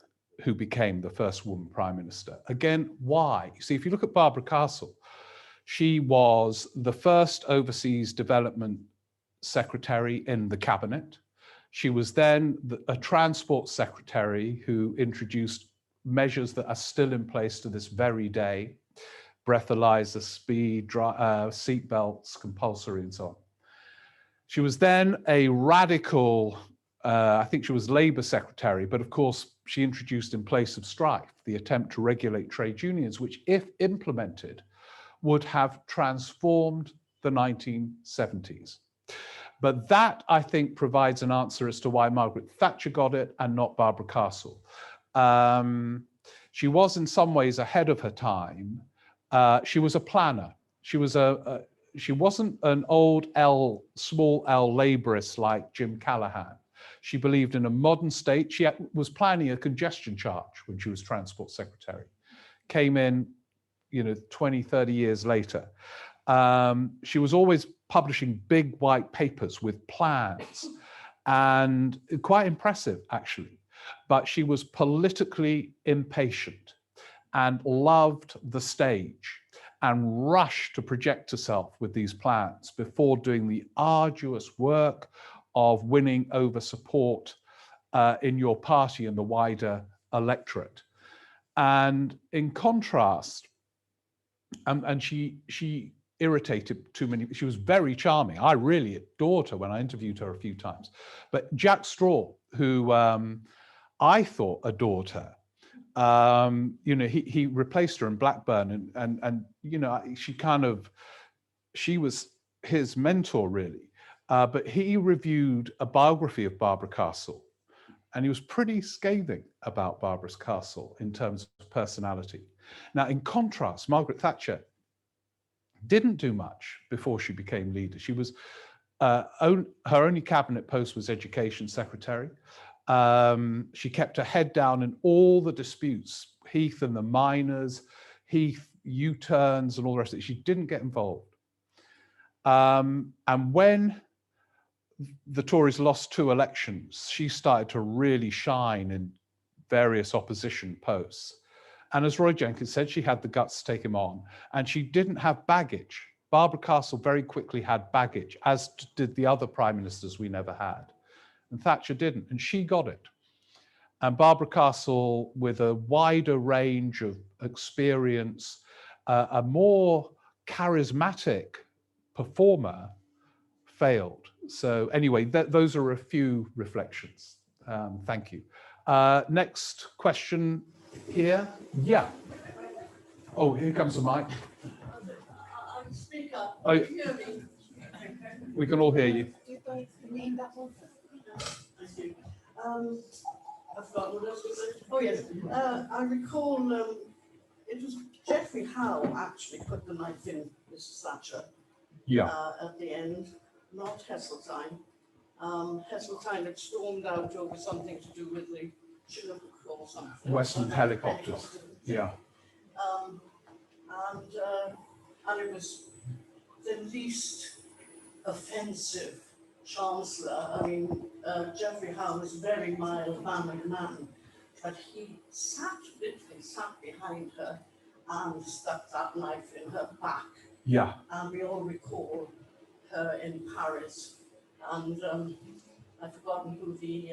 [SPEAKER 1] who became the first woman prime minister. Again, why? You see, if you look at Barbara Castle, she was the first overseas development secretary in the cabinet. She was then a transport secretary who introduced measures that are still in place to this very day. breathalyzer, speed, seat belts, compulsory, and so on. She was then a radical, I think she was Labour secretary, but of course she introduced in place of strife the attempt to regulate trade unions, which if implemented would have transformed the 1970s. But that, I think, provides an answer as to why Margaret Thatcher got it and not Barbara Castle. She was in some ways ahead of her time. She was a planner. She wasn't an old L, small L labourist like Jim Callaghan. She believed in a modern state. She was planning a congestion charge when she was Transport Secretary. Came in, 20, 30 years later. She was always publishing big white papers with plans, and quite impressive, actually. But she was politically impatient and loved the stage and rushed to project herself with these plans before doing the arduous work of winning over support in your party and the wider electorate. And in contrast, and she irritated too many. She was very charming. I really adored her when I interviewed her a few times. But Jack Straw, who I thought adored her, he replaced her in Blackburn, and she was his mentor really. But he reviewed a biography of Barbara Castle, and he was pretty scathing about Barbara Castle in terms of personality. Now, in contrast, Margaret Thatcher didn't do much before she became leader. She was her only cabinet post was Education Secretary. She kept her head down in all the disputes, Heath and the miners, Heath U-turns and all the rest of it. She didn't get involved. And when the Tories lost 2 elections, she started to really shine in various opposition posts. And as Roy Jenkins said, she had the guts to take him on, and she didn't have baggage. Barbara Castle very quickly had baggage, as did the other prime ministers we never had. And Thatcher didn't, and she got it. And Barbara Castle, with a wider range of experience, a more charismatic performer, failed. So anyway, those are a few reflections. Thank you. Next question here. Yeah. Oh, here comes the mic.
[SPEAKER 6] I'll speak up.
[SPEAKER 1] Oh,
[SPEAKER 6] Can you hear me?
[SPEAKER 1] we can all hear you.
[SPEAKER 6] Do you guys need that one? Thank you. I've forgotten what else was it. Oh yes, I recall it was Geoffrey Howe actually put the knife in Mrs. Thatcher.
[SPEAKER 1] Yeah.
[SPEAKER 6] At the end, not Heseltine. Heseltine had stormed out over something to do with the Chinook or something.
[SPEAKER 1] Western helicopters. Yeah.
[SPEAKER 6] And it was the least offensive chancellor. I mean, Geoffrey Howe was a very mild-mannered man, but he literally sat behind her and stuck that knife in her back.
[SPEAKER 1] Yeah.
[SPEAKER 6] And we all recall her in Paris. And I've forgotten who the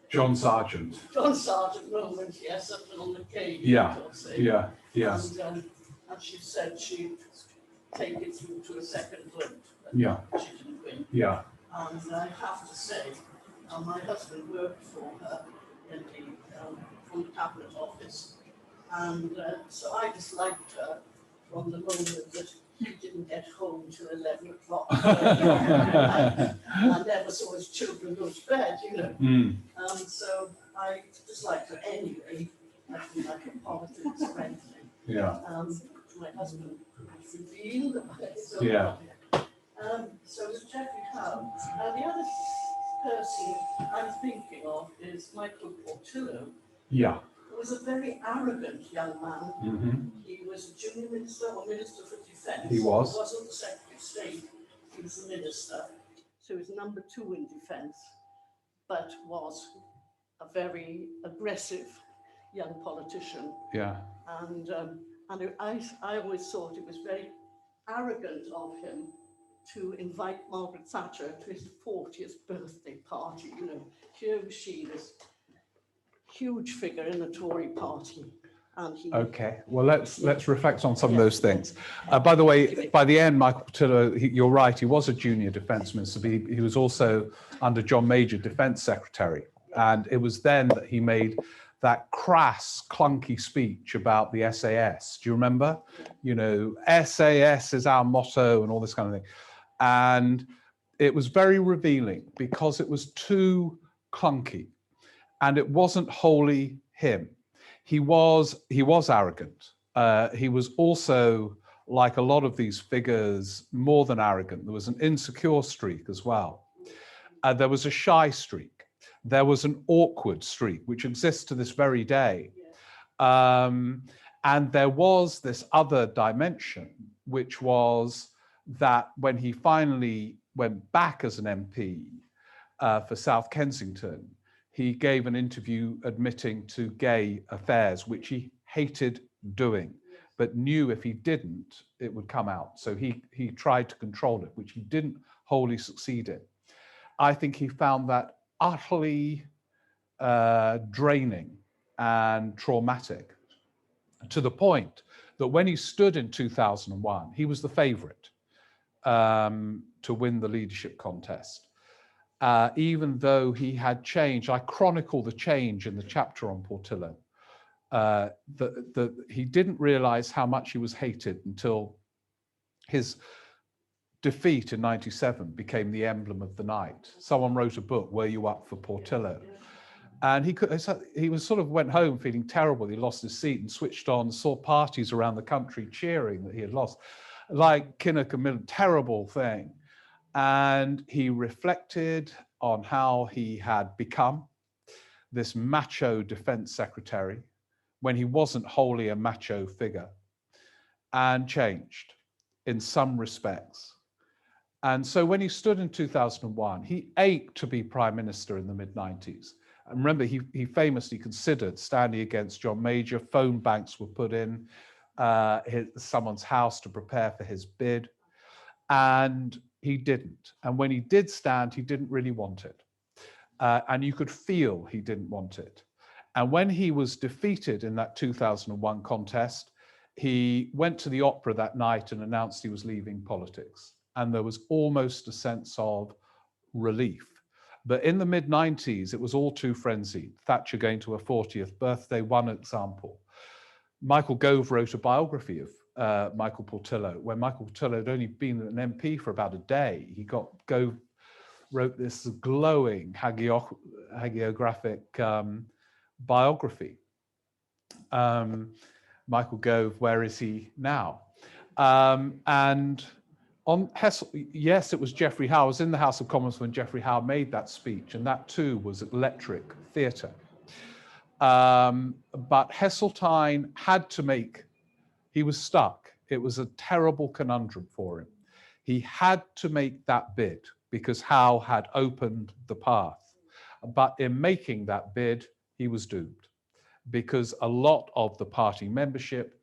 [SPEAKER 1] John Sargent.
[SPEAKER 6] John Sargent moment, yes, up on the cave.
[SPEAKER 1] Yeah. Yeah. Yeah.
[SPEAKER 6] And she said she'd take it through to a second vote.
[SPEAKER 1] Yeah.
[SPEAKER 6] She didn't win.
[SPEAKER 1] Yeah.
[SPEAKER 6] And I have to say, my husband worked for her in from the Cabinet Office. And so I disliked her from the moment that he didn't get home till 11 o'clock. I never saw his children go to bed, you know.
[SPEAKER 1] Mm.
[SPEAKER 6] So I disliked her anyway. I didn't like her politics or anything.
[SPEAKER 1] Yeah.
[SPEAKER 6] My husband could reveal.
[SPEAKER 1] Yeah.
[SPEAKER 6] So it's Geoffrey Howe. The other person I'm thinking of is Michael Portillo.
[SPEAKER 1] Yeah.
[SPEAKER 6] Who was a very arrogant young man.
[SPEAKER 1] Mm-hmm.
[SPEAKER 6] He was a junior minister or minister for defence.
[SPEAKER 1] He was.
[SPEAKER 6] He wasn't the Secretary of State, he was the minister. So he was number 2 in defence, but was a very aggressive young politician.
[SPEAKER 1] Yeah.
[SPEAKER 6] And I always thought it was very arrogant of him to invite Margaret Thatcher to his 40th birthday party. You know, here was she, this huge figure in the Tory party, And he,
[SPEAKER 1] Okay, well, let's reflect on some of those things. By the way, by the end, Michael Portillo, you're right, he was a junior defence minister, but he was also under John Major Defence Secretary. And it was then that he made that crass, clunky speech about the SAS. Do you remember? You know, SAS is our motto and all this kind of thing. And it was very revealing because it was too clunky and it wasn't wholly him. He was arrogant. He was also, like a lot of these figures, more than arrogant. There was an insecure streak as well. There was a shy streak. There was an awkward streak, which exists to this very day. And there was this other dimension, which was that when he finally went back as an MP for South Kensington, he gave an interview admitting to gay affairs, which he hated doing, but knew if he didn't, it would come out. So he tried to control it, which he didn't wholly succeed in. I think he found that utterly draining and traumatic, to the point that when he stood in 2001, he was the favorite to win the leadership contest. Even though he had changed, I chronicle the change in the chapter on Portillo, that he didn't realize how much he was hated until his defeat in '97 became the emblem of the night. Someone wrote a book, Were You Up for Portillo? And he was sort of went home feeling terrible. He lost his seat and switched on, saw parties around the country cheering that he had lost, like Kinnock and Millen, terrible thing. And he reflected on how he had become this macho defense secretary when he wasn't wholly a macho figure, and changed in some respects. And so when he stood in 2001, he ached to be prime minister in the mid-90s. And remember, he famously considered standing against John Major. Phone banks were put in someone's house to prepare for his bid. And he didn't. And when he did stand, he didn't really want it. And you could feel he didn't want it. And when he was defeated in that 2001 contest, he went to the opera that night and announced he was leaving politics. And there was almost a sense of relief. But in the mid-90s, it was all too frenzied. Thatcher going to her 40th birthday, one example. Michael Gove wrote a biography of Michael Portillo, when Michael Portillo had only been an MP for about a day. Gove wrote this glowing hagiographic biography. Michael Gove, where is he now? And on Hessel, yes, it was Geoffrey Howe. I was in the House of Commons when Geoffrey Howe made that speech, and that too was electric theatre. But Heseltine had to he was stuck. It was a terrible conundrum for him. He had to make that bid because Howe had opened the path. But in making that bid, he was doomed because a lot of the party membership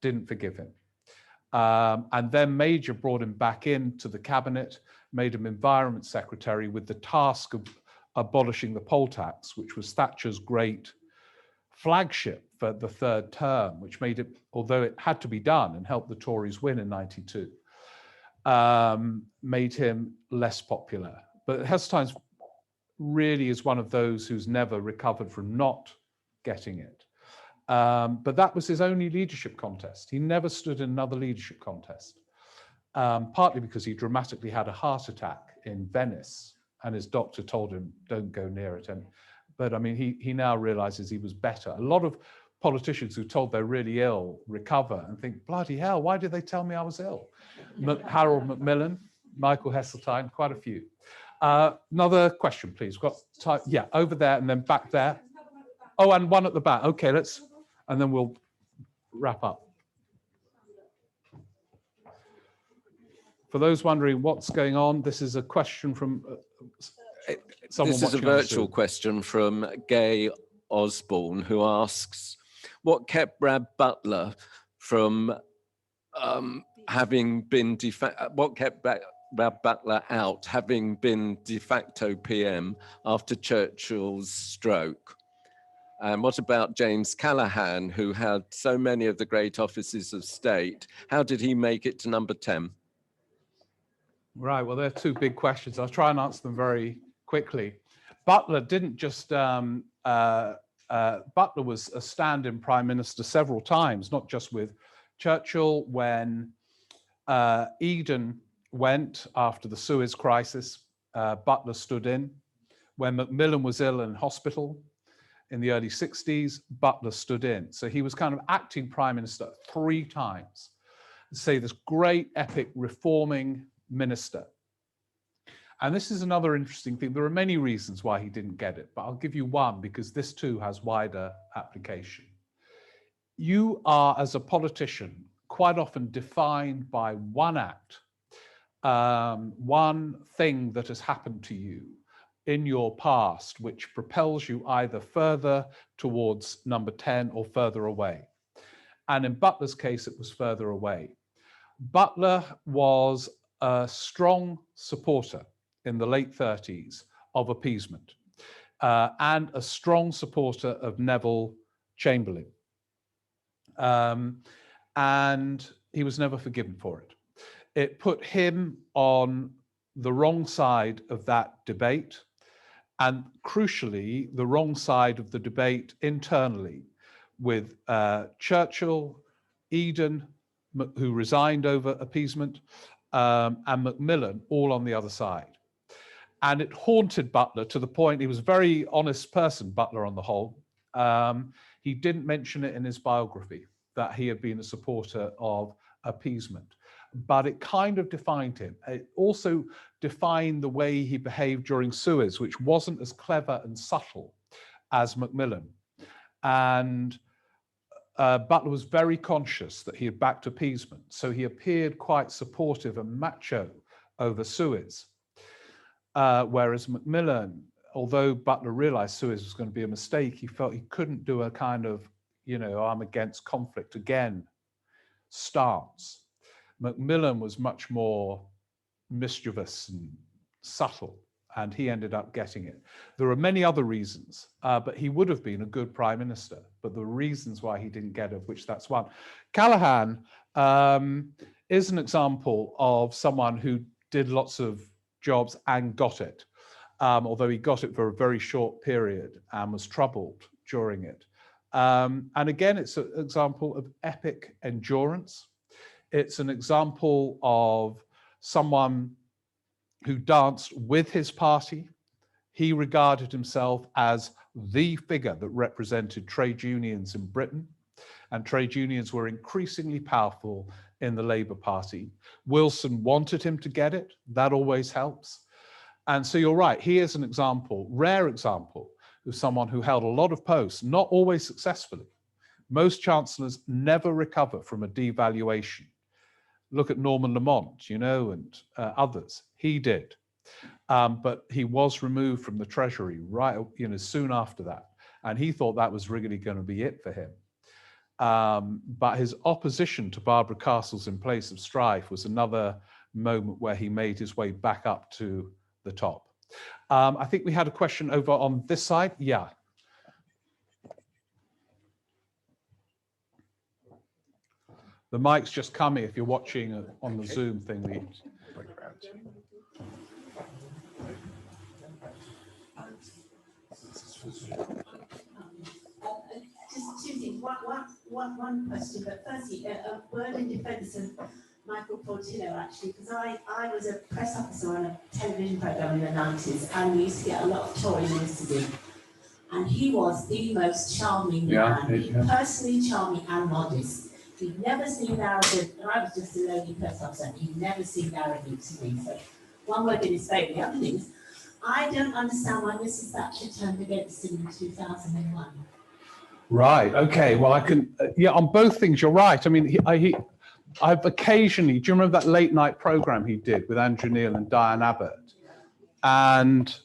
[SPEAKER 1] didn't forgive him. And then Major brought him back into the cabinet, made him environment secretary with the task of abolishing the poll tax, which was Thatcher's great flagship for the third term, which made it, although it had to be done and helped the Tories win in '92, made him less popular. But Heseltine really is one of those who's never recovered from not getting it. But that was his only leadership contest. He never stood in another leadership contest, partly because he dramatically had a heart attack in Venice and his doctor told him, don't go near it. But I mean, he now realizes he was better. A lot of politicians who are told they're really ill recover and think, bloody hell, why did they tell me I was ill? Harold Macmillan, Michael Heseltine, quite a few. Another question, please. We've got time. Yeah, over there and then back there. Oh, and one at the back. Okay, and then we'll wrap up. For those wondering what's going on, this is a question from someone.
[SPEAKER 5] This is a virtual question from Gay Osborne, who asks, what kept Rab Butler from having been Rab Butler out, having been de facto PM after Churchill's stroke? And what about James Callaghan, who had so many of the great offices of state? How did he make it to number 10?
[SPEAKER 1] Right, well, they're two big questions. I'll try and answer them very quickly. Butler didn't just, Butler was a stand-in prime minister several times, not just with Churchill. When Eden went after the Suez crisis, Butler stood in. When Macmillan was ill in hospital in the early 60s, Butler stood in. So he was kind of acting prime minister 3 times. Say this great epic reforming minister. And this is another interesting thing. There are many reasons why he didn't get it, but I'll give you one because this too has wider application. You are, as a politician, quite often defined by one act, one thing that has happened to you in your past, which propels you either further towards number 10 or further away. And in Butler's case, it was further away. Butler was a strong supporter in the late 30s of appeasement and a strong supporter of Neville Chamberlain. And he was never forgiven for it. It put him on the wrong side of that debate, and crucially, the wrong side of the debate internally with Churchill, Eden, who resigned over appeasement, and Macmillan all on the other side. And it haunted Butler to the point, he was a very honest person, Butler on the whole. He didn't mention it in his biography that he had been a supporter of appeasement, but it kind of defined him. It also defined the way he behaved during Suez, which wasn't as clever and subtle as Macmillan. And Butler was very conscious that he had backed appeasement, so he appeared quite supportive and macho over Suez. Whereas Macmillan, although Butler realized Suez was going to be a mistake, he felt he couldn't do a kind of, you know, I'm against conflict again stance. Macmillan was much more mischievous and subtle, and he ended up getting it. There are many other reasons, but he would have been a good prime minister, but the reasons why he didn't get it, which that's one. Callaghan is an example of someone who did lots of jobs and got it, although he got it for a very short period and was troubled during it. And again, it's an example of epic endurance. It's an example of someone who danced with his party. He regarded himself as the figure that represented trade unions in Britain, and trade unions were increasingly powerful in the Labour Party. Wilson wanted him to get it. That always helps. And so you're right, he is an example, rare example, of someone who held a lot of posts, not always successfully. Most chancellors never recover from a devaluation. Look at Norman Lamont, you know, and others. He did, but he was removed from the Treasury right, you know, soon after that, and he thought that was really going to be it for him. But his opposition to Barbara Castle's In Place of Strife was another moment where he made his way back up to the top. I think we had a question over on this side. Yeah. The mic's just coming if you're watching on the Zoom thing.
[SPEAKER 7] Just two things. One question, but firstly, a word in defence of Michael Portillo, actually, because I was a press officer on a television programme in the 90s, and we used to get a lot of Tory ministers in. And he was the most charming man, personally charming and modest. He never seemed arrogant, and I was just a lowly press officer, he never seemed arrogant to me. So, one word in his favour. The other thing is, I don't understand why Mrs. Thatcher turned against him in 2001.
[SPEAKER 1] Right, okay, well I can, yeah, on both things you're right. I mean, I've occasionally, do you remember that late night programme he did with Andrew Neil and Diane Abbott? And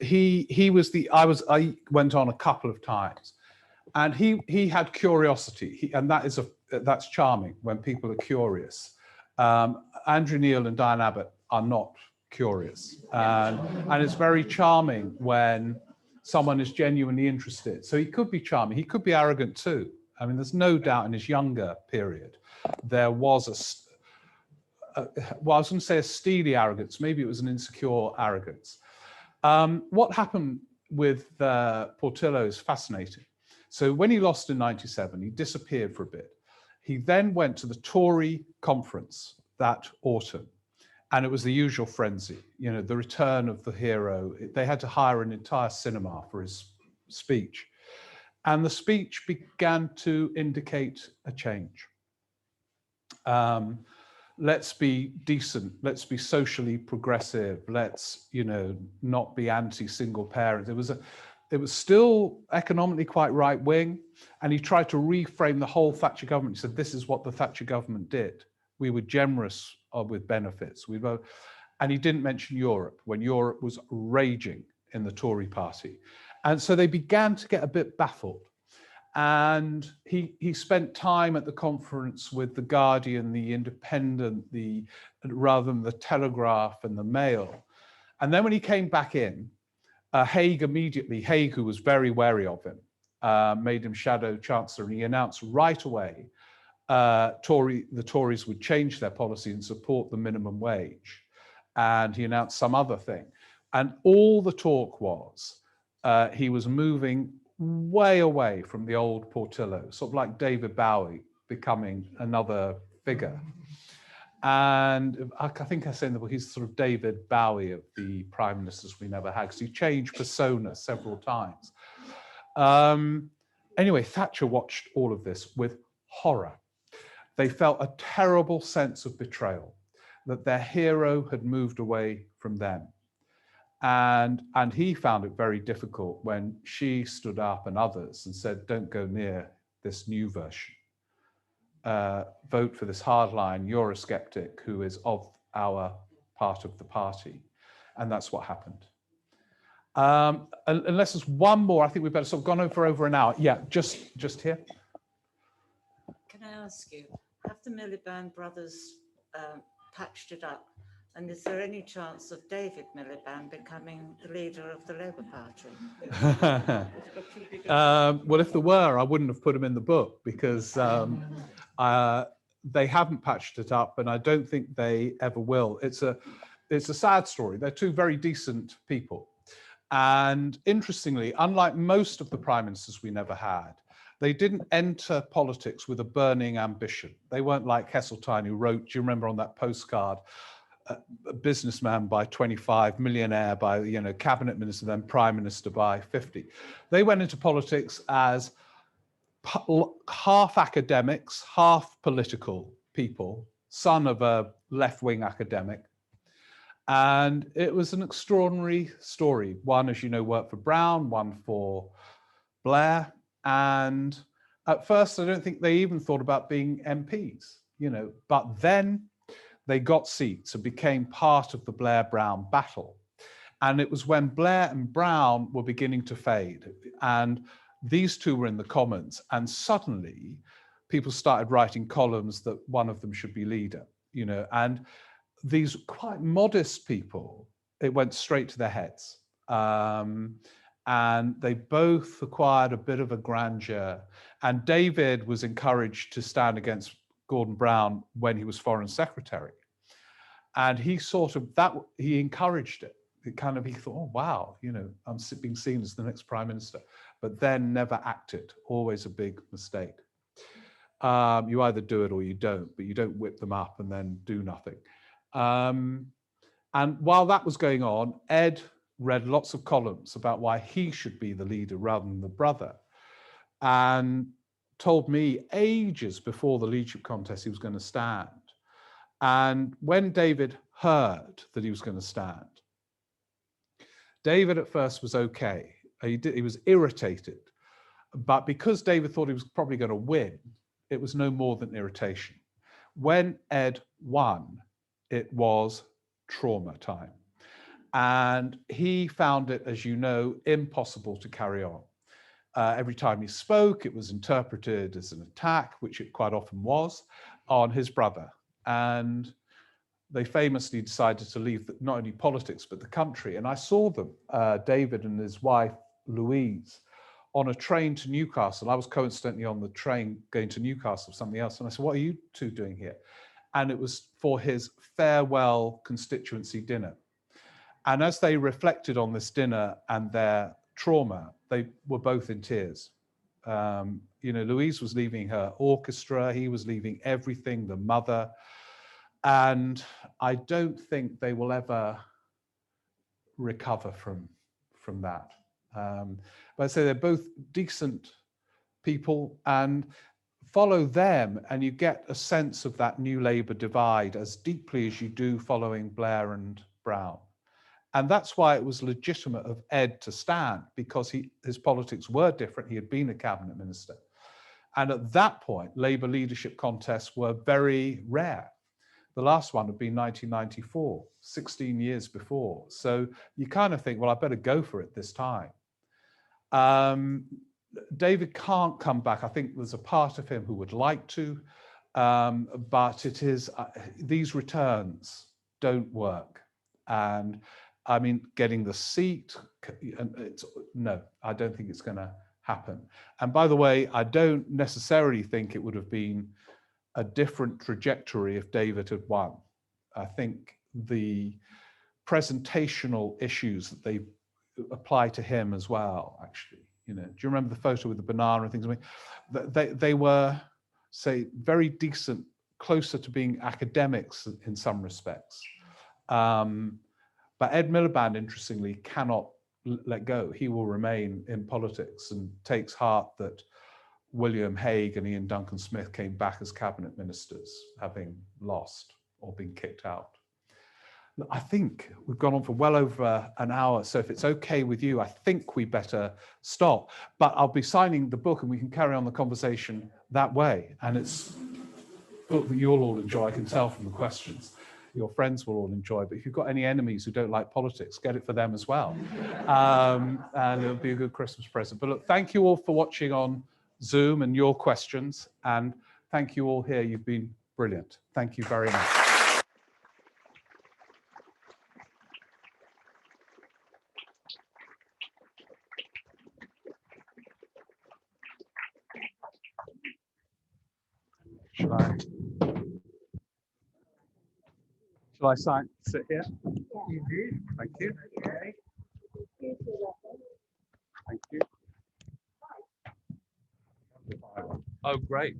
[SPEAKER 1] I went on a couple of times, and he had curiosity, and that's charming when people are curious. Andrew Neil and Diane Abbott are not curious, and it's very charming when someone is genuinely interested. So he could be charming, he could be arrogant too. I mean, there's no doubt in his younger period, there was well, I was going to say a steely arrogance, maybe it was an insecure arrogance. What happened with Portillo is fascinating. So when he lost in 97, he disappeared for a bit. He then went to the Tory conference that autumn, and it was the usual frenzy, you know, the return of the hero. They had to hire an entire cinema for his speech. And the speech began to indicate a change. Let's be decent, let's be socially progressive, let's, you know, not be anti-single parent. It was still economically quite right-wing, and he tried to reframe the whole Thatcher government. He said, this is what the Thatcher government did. We were generous with benefits. And he didn't mention Europe, when Europe was raging in the Tory party. And so they began to get a bit baffled. And he spent time at the conference with the Guardian, the Independent, rather than the Telegraph and the Mail. And then when he came back in, Haig, who was very wary of him, made him shadow chancellor, and he announced right away the Tories would change their policy and support the minimum wage. And he announced some other thing. And all the talk was he was moving way away from the old Portillo, sort of like David Bowie becoming another figure. And I think I say in the book, he's sort of David Bowie of the prime ministers we never had, because he changed persona several times. Anyway, Thatcher watched all of this with horror. They felt a terrible sense of betrayal, that their hero had moved away from them. And he found it very difficult when she stood up and others and said, don't go near this new version. Vote for this hardline Eurosceptic who is of our part of the party. And that's what happened. Unless there's one more, I think we've better sort of gone over an hour. Yeah, just here.
[SPEAKER 8] Can I ask you, have the Miliband brothers patched it up? And is there any chance of David Miliband becoming the leader of the Labour Party?
[SPEAKER 1] Well, if there were, I wouldn't have put him in the book, because they haven't patched it up, and I don't think they ever will. It's a sad story. They're two very decent people. And interestingly, unlike most of the prime ministers we never had, they didn't enter politics with a burning ambition. They weren't like Heseltine, who wrote, do you remember on that postcard, a businessman by 25, millionaire by, you know, cabinet minister, then prime minister by 50. They went into politics as half academics, half political people, son of a left-wing academic. And it was an extraordinary story. One, as you know, worked for Brown, one for Blair. And at first, I don't think they even thought about being MPs, you know, but then they got seats and became part of the Blair-Brown battle. And it was when Blair and Brown were beginning to fade, and these two were in the Commons, and suddenly people started writing columns that one of them should be leader, you know, and these quite modest people, it went straight to their heads. And they both acquired a bit of a grandeur. And David was encouraged to stand against Gordon Brown when he was Foreign Secretary. And he sort of, he encouraged it. It kind of, he thought, oh, wow, you know, I'm being seen as the next prime minister, but then never acted, always a big mistake. You either do it or you don't, but you don't whip them up and then do nothing. And while that was going on, Ed read lots of columns about why he should be the leader rather than the brother, and told me ages before the leadership contest he was going to stand. And when David heard that he was going to stand, David at first was okay. He was irritated, but because David thought he was probably going to win, it was no more than irritation. When Ed won, it was trauma time. And he found it, as you know, impossible to carry on. Every time he spoke, it was interpreted as an attack, which it quite often was, on his brother. And they famously decided to leave not only politics, but the country. And I saw them, David and his wife, Louise on a train to Newcastle. I was coincidentally on the train going to Newcastle for something else. And I said, what are you two doing here? And it was for his farewell constituency dinner. And as they reflected on this dinner and their trauma, they were both in tears. Louise was leaving her orchestra, he was leaving everything, the mother. And I don't think they will ever recover from that. But I say they're both decent people, and follow them and you get a sense of that new Labour divide as deeply as you do following Blair and Brown. And that's why it was legitimate of Ed to stand, because his politics were different. He had been a cabinet minister. And at that point, Labour leadership contests were very rare. The last one had been 1994, 16 years before. So you kind of think, well, I better go for it this time. David can't come back. I think there's a part of him who would like to, but it is, these returns don't work. And I mean, getting the seat, no, I don't think it's going to happen. And by the way, I don't necessarily think it would have been a different trajectory if David had won. I think the presentational issues that they apply to him as well, actually. Do you remember the photo with the banana and things? I mean, they were, say, very decent, closer to being academics in some respects. But Ed Miliband, interestingly, cannot let go. He will remain in politics and takes heart that William Hague and Ian Duncan Smith came back as cabinet ministers, having lost or been kicked out. I think we've gone on for well over an hour, so if it's okay with you, I think we better stop. But I'll be signing the book and we can carry on the conversation that way. And it's a book that you'll all enjoy, I can tell from the questions. Your friends will all enjoy, but if you've got any enemies who don't like politics, get it for them as well. And it'll be a good Christmas present. But look, thank you all for watching on Zoom and your questions. And thank you all here. You've been brilliant. Thank you very much. Shall I sit here? Thank you. Thank you. Oh, great.